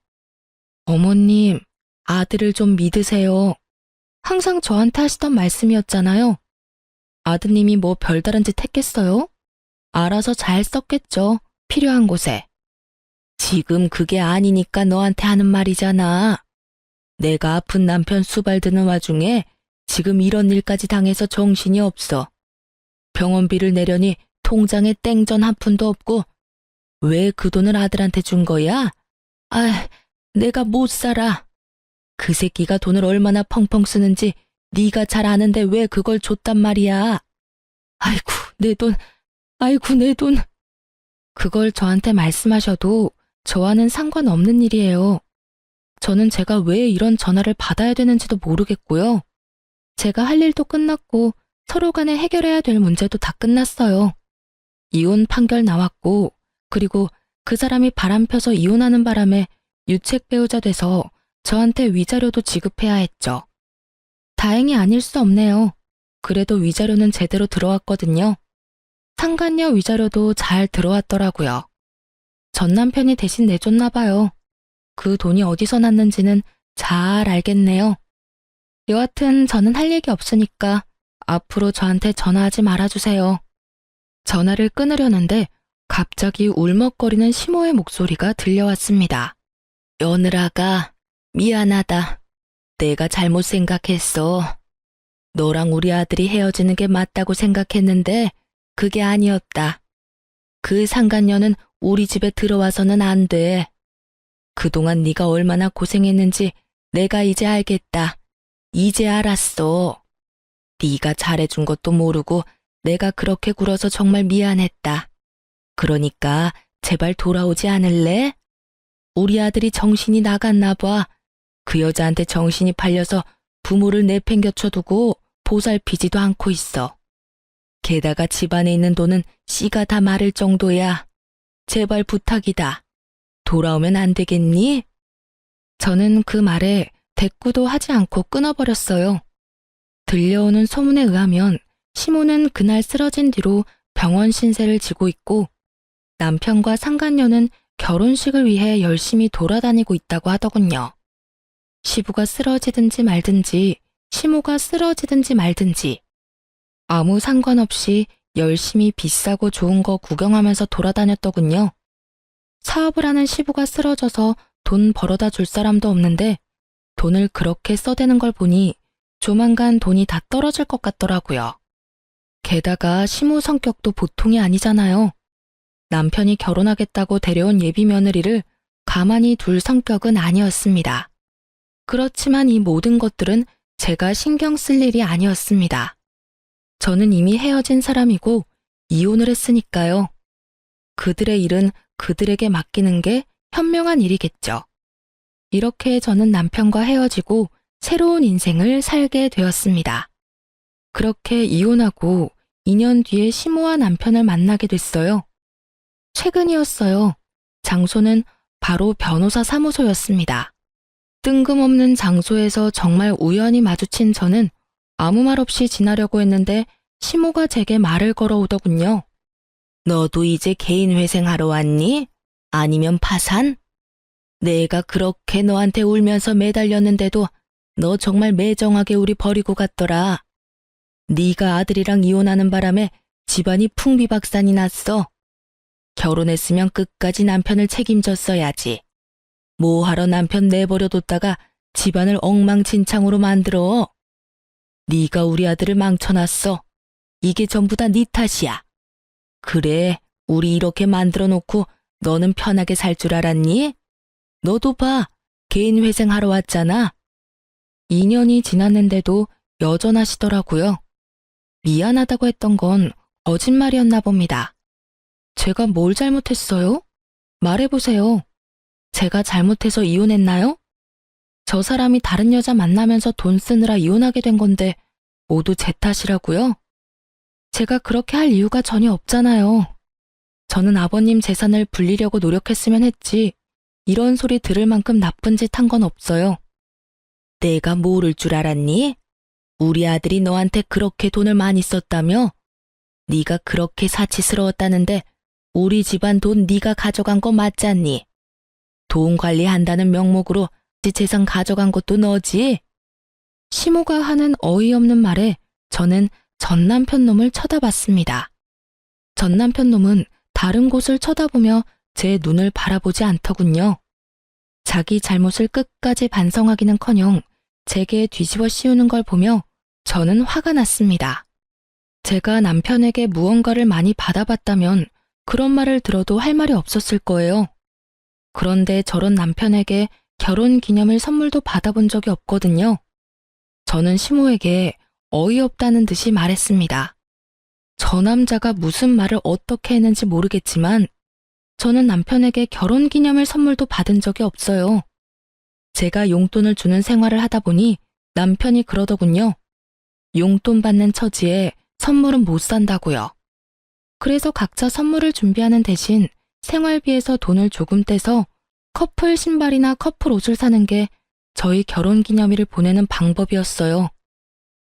어머님, 아들을 좀 믿으세요. 항상 저한테 하시던 말씀이었잖아요. 아드님이 뭐 별다른 짓 했겠어요? 알아서 잘 썼겠죠, 필요한 곳에. 지금 그게 아니니까 너한테 하는 말이잖아. 내가 아픈 남편 수발드는 와중에 지금 이런 일까지 당해서 정신이 없어. 병원비를 내려니 통장에 땡전 한 푼도 없고 왜 그 돈을 아들한테 준 거야? 아, 내가 못 살아. 그 새끼가 돈을 얼마나 펑펑 쓰는지 네가 잘 아는데 왜 그걸 줬단 말이야. 아이고, 내 돈. 아이고, 내 돈. 그걸 저한테 말씀하셔도 저와는 상관없는 일이에요. 저는 제가 왜 이런 전화를 받아야 되는지도 모르겠고요. 제가 할 일도 끝났고 서로 간에 해결해야 될 문제도 다 끝났어요. 이혼 판결 나왔고, 그리고 그 사람이 바람 펴서 이혼하는 바람에 유책 배우자 돼서 저한테 위자료도 지급해야 했죠. 다행히 아닐 수 없네요. 그래도 위자료는 제대로 들어왔거든요. 상간녀 위자료도 잘 들어왔더라고요. 전 남편이 대신 내줬나 봐요. 그 돈이 어디서 났는지는 잘 알겠네요. 여하튼 저는 할 얘기 없으니까 앞으로 저한테 전화하지 말아주세요. 전화를 끊으려는데 갑자기 울먹거리는 시모의 목소리가 들려왔습니다. 며느라가 미안하다. 내가 잘못 생각했어. 너랑 우리 아들이 헤어지는 게 맞다고 생각했는데 그게 아니었다. 그 상간녀는 우리 집에 들어와서는 안 돼. 그동안 네가 얼마나 고생했는지 내가 이제 알겠다. 이제 알았어. 네가 잘해준 것도 모르고 내가 그렇게 굴어서 정말 미안했다. 그러니까 제발 돌아오지 않을래? 우리 아들이 정신이 나갔나 봐. 그 여자한테 정신이 팔려서 부모를 내팽겨쳐두고 보살피지도 않고 있어. 게다가 집안에 있는 돈은 씨가 다 마를 정도야. 제발 부탁이다. 돌아오면 안 되겠니? 저는 그 말에 대꾸도 하지 않고 끊어버렸어요. 들려오는 소문에 의하면 시모는 그날 쓰러진 뒤로 병원 신세를 지고 있고 남편과 상간녀는 결혼식을 위해 열심히 돌아다니고 있다고 하더군요. 시부가 쓰러지든지 말든지 시모가 쓰러지든지 말든지 아무 상관없이 열심히 비싸고 좋은 거 구경하면서 돌아다녔더군요. 사업을 하는 시부가 쓰러져서 돈 벌어다 줄 사람도 없는데 돈을 그렇게 써대는 걸 보니 조만간 돈이 다 떨어질 것 같더라고요. 게다가 시모 성격도 보통이 아니잖아요. 남편이 결혼하겠다고 데려온 예비 며느리를 가만히 둘 성격은 아니었습니다. 그렇지만 이 모든 것들은 제가 신경 쓸 일이 아니었습니다. 저는 이미 헤어진 사람이고 이혼을 했으니까요. 그들의 일은 그들에게 맡기는 게 현명한 일이겠죠. 이렇게 저는 남편과 헤어지고 새로운 인생을 살게 되었습니다. 그렇게 이혼하고 2년 뒤에 시모와 남편을 만나게 됐어요. 최근이었어요. 장소는 바로 변호사 사무소였습니다. 뜬금없는 장소에서 정말 우연히 마주친 저는 아무 말 없이 지나려고 했는데 시모가 제게 말을 걸어오더군요. 너도 이제 개인 회생하러 왔니? 아니면 파산? 내가 그렇게 너한테 울면서 매달렸는데도 너 정말 매정하게 우리 버리고 갔더라. 네가 아들이랑 이혼하는 바람에 집안이 풍비박산이 났어. 결혼했으면 끝까지 남편을 책임졌어야지. 뭐하러 남편 내버려뒀다가 집안을 엉망진창으로 만들어. 네가 우리 아들을 망쳐놨어. 이게 전부 다 네 탓이야. 그래, 우리 이렇게 만들어 놓고 너는 편하게 살 줄 알았니? 너도 봐, 개인 회생하러 왔잖아. 2년이 지났는데도 여전하시더라고요. 미안하다고 했던 건 거짓말이었나 봅니다. 제가 뭘 잘못했어요? 말해보세요. 제가 잘못해서 이혼했나요? 저 사람이 다른 여자 만나면서 돈 쓰느라 이혼하게 된 건데 모두 제 탓이라고요? 제가 그렇게 할 이유가 전혀 없잖아요. 저는 아버님 재산을 불리려고 노력했으면 했지 이런 소리 들을 만큼 나쁜 짓 한 건 없어요. 내가 모를 줄 알았니? 우리 아들이 너한테 그렇게 돈을 많이 썼다며? 네가 그렇게 사치스러웠다는데 우리 집안 돈 네가 가져간 거 맞잖니? 돈 관리한다는 명목으로 네 재산 가져간 것도 너지? 시모가 하는 어이없는 말에 저는 전 남편 놈을 쳐다봤습니다. 전 남편 놈은 다른 곳을 쳐다보며 제 눈을 바라보지 않더군요. 자기 잘못을 끝까지 반성하기는커녕 제게 뒤집어 씌우는 걸 보며 저는 화가 났습니다. 제가 남편에게 무언가를 많이 받아봤다면 그런 말을 들어도 할 말이 없었을 거예요. 그런데 저런 남편에게 결혼 기념일 선물도 받아본 적이 없거든요. 저는 시모에게 어이없다는 듯이 말했습니다. 저 남자가 무슨 말을 어떻게 했는지 모르겠지만 저는 남편에게 결혼 기념일 선물도 받은 적이 없어요. 제가 용돈을 주는 생활을 하다 보니 남편이 그러더군요. 용돈 받는 처지에 선물은 못 산다고요. 그래서 각자 선물을 준비하는 대신 생활비에서 돈을 조금 떼서 커플 신발이나 커플 옷을 사는 게 저희 결혼 기념일을 보내는 방법이었어요.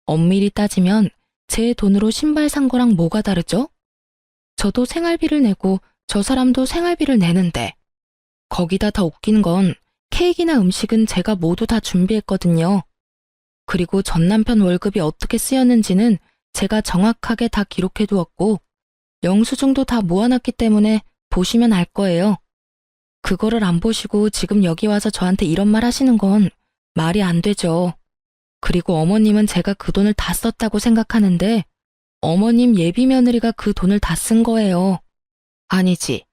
엄밀히 따지면 제 돈으로 신발 산 거랑 뭐가 다르죠? 저도 생활비를 내고 저 사람도 생활비를 내는데 거기다 더 웃긴 건 케이크나 음식은 제가 모두 다 준비했거든요. 그리고 전 남편 월급이 어떻게 쓰였는지는 제가 정확하게 다 기록해 두었고 영수증도 다 모아놨기 때문에 보시면 알 거예요. 그거를 안 보시고 지금 여기 와서 저한테 이런 말 하시는 건 말이 안 되죠. 그리고 어머님은 제가 그 돈을 다 썼다고 생각하는데 어머님 예비 며느리가 그 돈을 다 쓴 거예요. 아니지.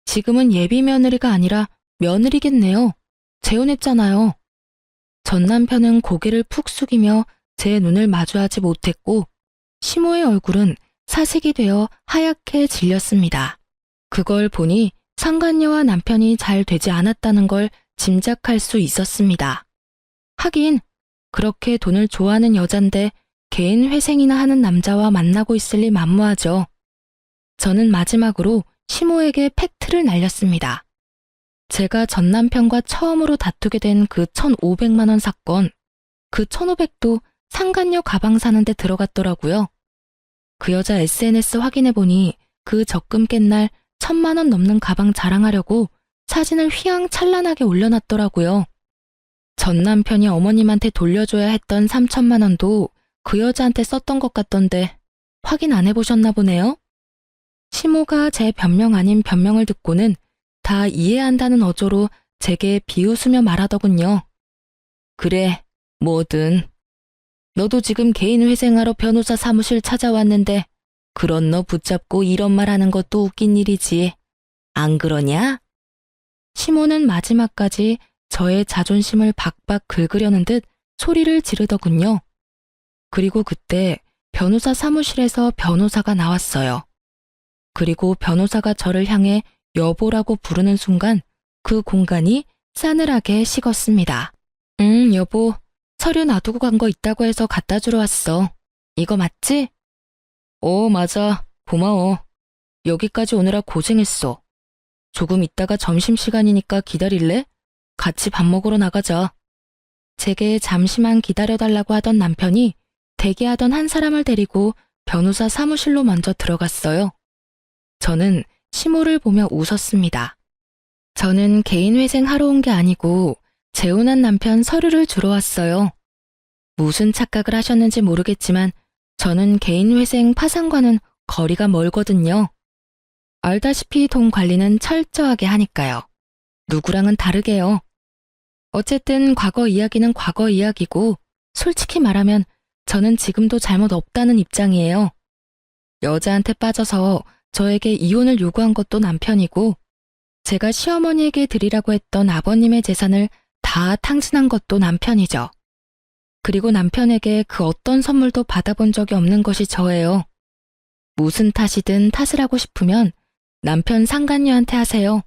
지금은 예비 며느리가 아니라 며느리겠네요. 재혼했잖아요. 전 남편은 고개를 푹 숙이며 제 눈을 마주하지 못했고 시모의 얼굴은 사색이 되어 하얗게 질렸습니다. 그걸 보니 상간녀와 남편이 잘 되지 않았다는 걸 짐작할 수 있었습니다. 하긴 그렇게 돈을 좋아하는 여잔데 개인 회생이나 하는 남자와 만나고 있을 리 만무하죠. 저는 마지막으로 시모에게 팩트를 날렸습니다. 제가 전 남편과 처음으로 다투게 된 그 1,500만 원 사건, 그 1,500도 상간녀 가방 사는데 들어갔더라고요. 그 여자 SNS 확인해보니 그 적금 깬 날 1,000만 원 넘는 가방 자랑하려고 사진을 휘황찬란하게 올려놨더라고요. 전 남편이 어머님한테 돌려줘야 했던 3,000만 원도 그 여자한테 썼던 것 같던데 확인 안 해보셨나 보네요. 시모가 제 변명 아닌 변명을 듣고는 다 이해한다는 어조로 제게 비웃으며 말하더군요. 그래, 뭐든. 너도 지금 개인 회생하러 변호사 사무실 찾아왔는데 그런 너 붙잡고 이런 말 하는 것도 웃긴 일이지. 안 그러냐? 시모는 마지막까지 저의 자존심을 박박 긁으려는 듯 소리를 지르더군요. 그리고 그때 변호사 사무실에서 변호사가 나왔어요. 그리고 변호사가 저를 향해 여보라고 부르는 순간 그 공간이 싸늘하게 식었습니다. 여보, 서류 놔두고 간 거 있다고 해서 갖다 주러 왔어. 이거 맞지? 맞아. 고마워. 여기까지 오느라 고생했어. 조금 있다가 점심시간이니까 기다릴래? 같이 밥 먹으러 나가자. 제게 잠시만 기다려달라고 하던 남편이 대기하던 한 사람을 데리고 변호사 사무실로 먼저 들어갔어요. 저는 시모를 보며 웃었습니다. 저는 개인 회생하러 온 게 아니고 재혼한 남편 서류를 주러 왔어요. 무슨 착각을 하셨는지 모르겠지만 저는 개인 회생 파산과는 거리가 멀거든요. 알다시피 돈 관리는 철저하게 하니까요. 누구랑은 다르게요. 어쨌든 과거 이야기는 과거 이야기고 솔직히 말하면 저는 지금도 잘못 없다는 입장이에요. 여자한테 빠져서 저에게 이혼을 요구한 것도 남편이고 제가 시어머니에게 드리라고 했던 아버님의 재산을 다 탕진한 것도 남편이죠. 그리고 남편에게 그 어떤 선물도 받아본 적이 없는 것이 저예요. 무슨 탓이든 탓을 하고 싶으면 남편 상간녀한테 하세요.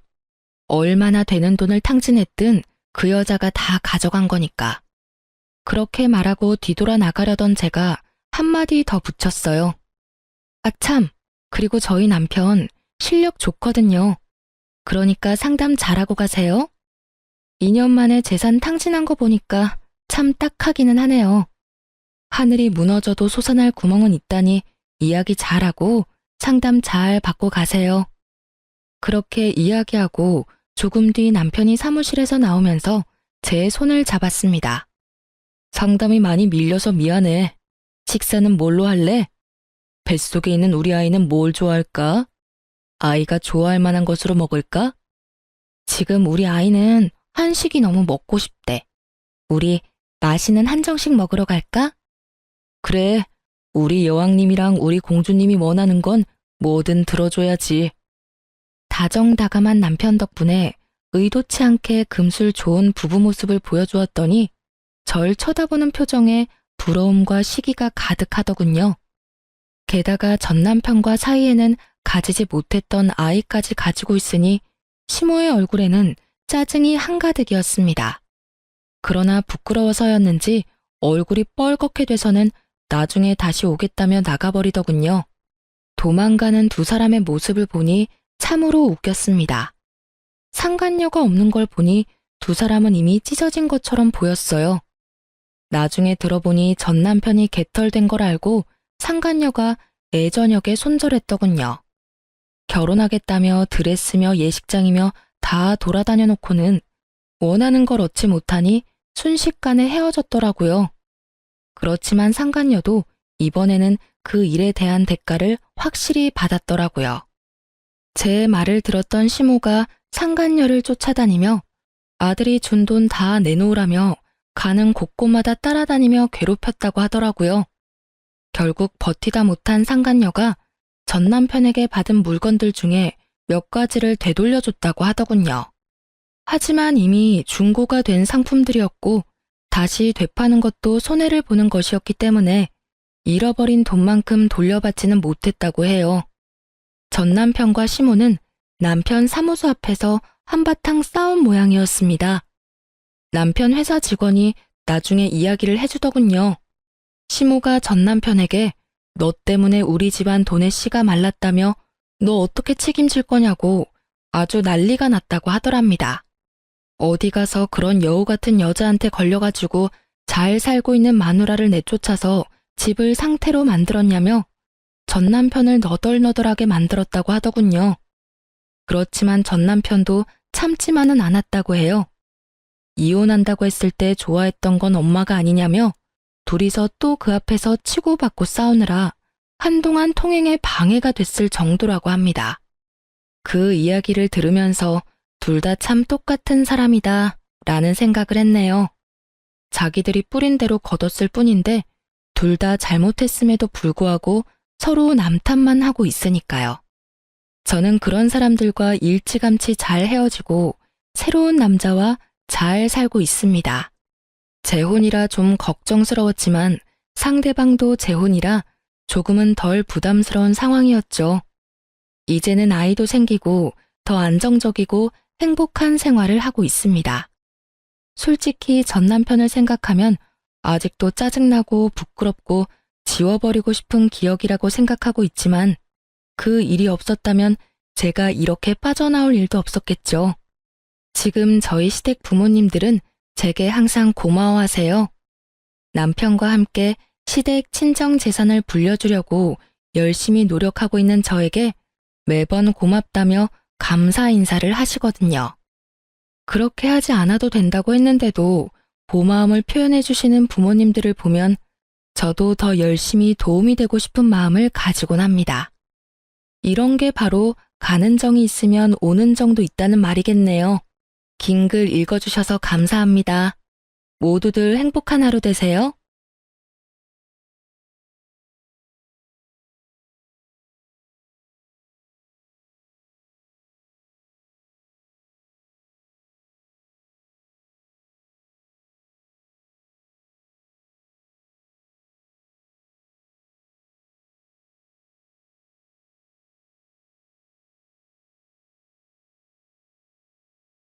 얼마나 되는 돈을 탕진했든 그 여자가 다 가져간 거니까. 그렇게 말하고 뒤돌아 나가려던 제가 한마디 더 붙였어요. 아 참, 그리고 저희 남편 실력 좋거든요. 그러니까 상담 잘하고 가세요. 2년 만에 재산 탕진한 거 보니까 참 딱하기는 하네요. 하늘이 무너져도 솟아날 구멍은 있다니 이야기 잘하고 상담 잘 받고 가세요. 그렇게 이야기하고 조금 뒤 남편이 사무실에서 나오면서 제 손을 잡았습니다. 상담이 많이 밀려서 미안해. 식사는 뭘로 할래? 뱃속에 있는 우리 아이는 뭘 좋아할까? 아이가 좋아할 만한 것으로 먹을까? 지금 우리 아이는 한식이 너무 먹고 싶대. 우리 맛있는 한정식 먹으러 갈까? 그래, 우리 여왕님이랑 우리 공주님이 원하는 건 뭐든 들어줘야지. 다정다감한 남편 덕분에 의도치 않게 금술 좋은 부부 모습을 보여주었더니 절 쳐다보는 표정에 부러움과 시기가 가득하더군요. 게다가 전 남편과 사이에는 가지지 못했던 아이까지 가지고 있으니 시모의 얼굴에는 짜증이 한가득이었습니다. 그러나 부끄러워서였는지 얼굴이 뻘겋게 돼서는 나중에 다시 오겠다며 나가버리더군요. 도망가는 두 사람의 모습을 보니 참으로 웃겼습니다. 상간녀가 없는 걸 보니 두 사람은 이미 찢어진 것처럼 보였어요. 나중에 들어보니 전 남편이 개털된 걸 알고 상간녀가 애저녁에 손절했더군요. 결혼하겠다며 드레스며 예식장이며 다 돌아다녀 놓고는 원하는 걸 얻지 못하니 순식간에 헤어졌더라고요. 그렇지만 상간녀도 이번에는 그 일에 대한 대가를 확실히 받았더라고요. 제 말을 들었던 시모가 상간녀를 쫓아다니며 아들이 준 돈 다 내놓으라며 가는 곳곳마다 따라다니며 괴롭혔다고 하더라고요. 결국 버티다 못한 상간녀가 전 남편에게 받은 물건들 중에 몇 가지를 되돌려줬다고 하더군요. 하지만 이미 중고가 된 상품들이었고 다시 되파는 것도 손해를 보는 것이었기 때문에 잃어버린 돈만큼 돌려받지는 못했다고 해요. 전 남편과 시모는 남편 사무소 앞에서 한바탕 싸운 모양이었습니다. 남편 회사 직원이 나중에 이야기를 해주더군요. 시모가 전 남편에게 너 때문에 우리 집안 돈의 씨가 말랐다며 너 어떻게 책임질 거냐고 아주 난리가 났다고 하더랍니다. 어디 가서 그런 여우 같은 여자한테 걸려가지고 잘 살고 있는 마누라를 내쫓아서 집을 상태로 만들었냐며 전 남편을 너덜너덜하게 만들었다고 하더군요. 그렇지만 전 남편도 참지만은 않았다고 해요. 이혼한다고 했을 때 좋아했던 건 엄마가 아니냐며 둘이서 또 그 앞에서 치고받고 싸우느라 한동안 통행에 방해가 됐을 정도라고 합니다. 그 이야기를 들으면서 둘 다 참 똑같은 사람이다 라는 생각을 했네요. 자기들이 뿌린 대로 거뒀을 뿐인데 둘 다 잘못했음에도 불구하고 서로 남탓만 하고 있으니까요. 저는 그런 사람들과 일찌감치 잘 헤어지고 새로운 남자와 잘 살고 있습니다. 재혼이라 좀 걱정스러웠지만 상대방도 재혼이라 조금은 덜 부담스러운 상황이었죠. 이제는 아이도 생기고 더 안정적이고 행복한 생활을 하고 있습니다. 솔직히 전 남편을 생각하면 아직도 짜증나고 부끄럽고 지워버리고 싶은 기억이라고 생각하고 있지만 그 일이 없었다면 제가 이렇게 빠져나올 일도 없었겠죠. 지금 저희 시댁 부모님들은 제게 항상 고마워하세요. 남편과 함께 시댁 친정 재산을 불려주려고 열심히 노력하고 있는 저에게 매번 고맙다며 감사 인사를 하시거든요. 그렇게 하지 않아도 된다고 했는데도 고마움을 표현해 주시는 부모님들을 보면 저도 더 열심히 도움이 되고 싶은 마음을 가지곤 합니다. 이런 게 바로 가는 정이 있으면 오는 정도 있다는 말이겠네요. 긴 글 읽어주셔서 감사합니다. 모두들 행복한 하루 되세요.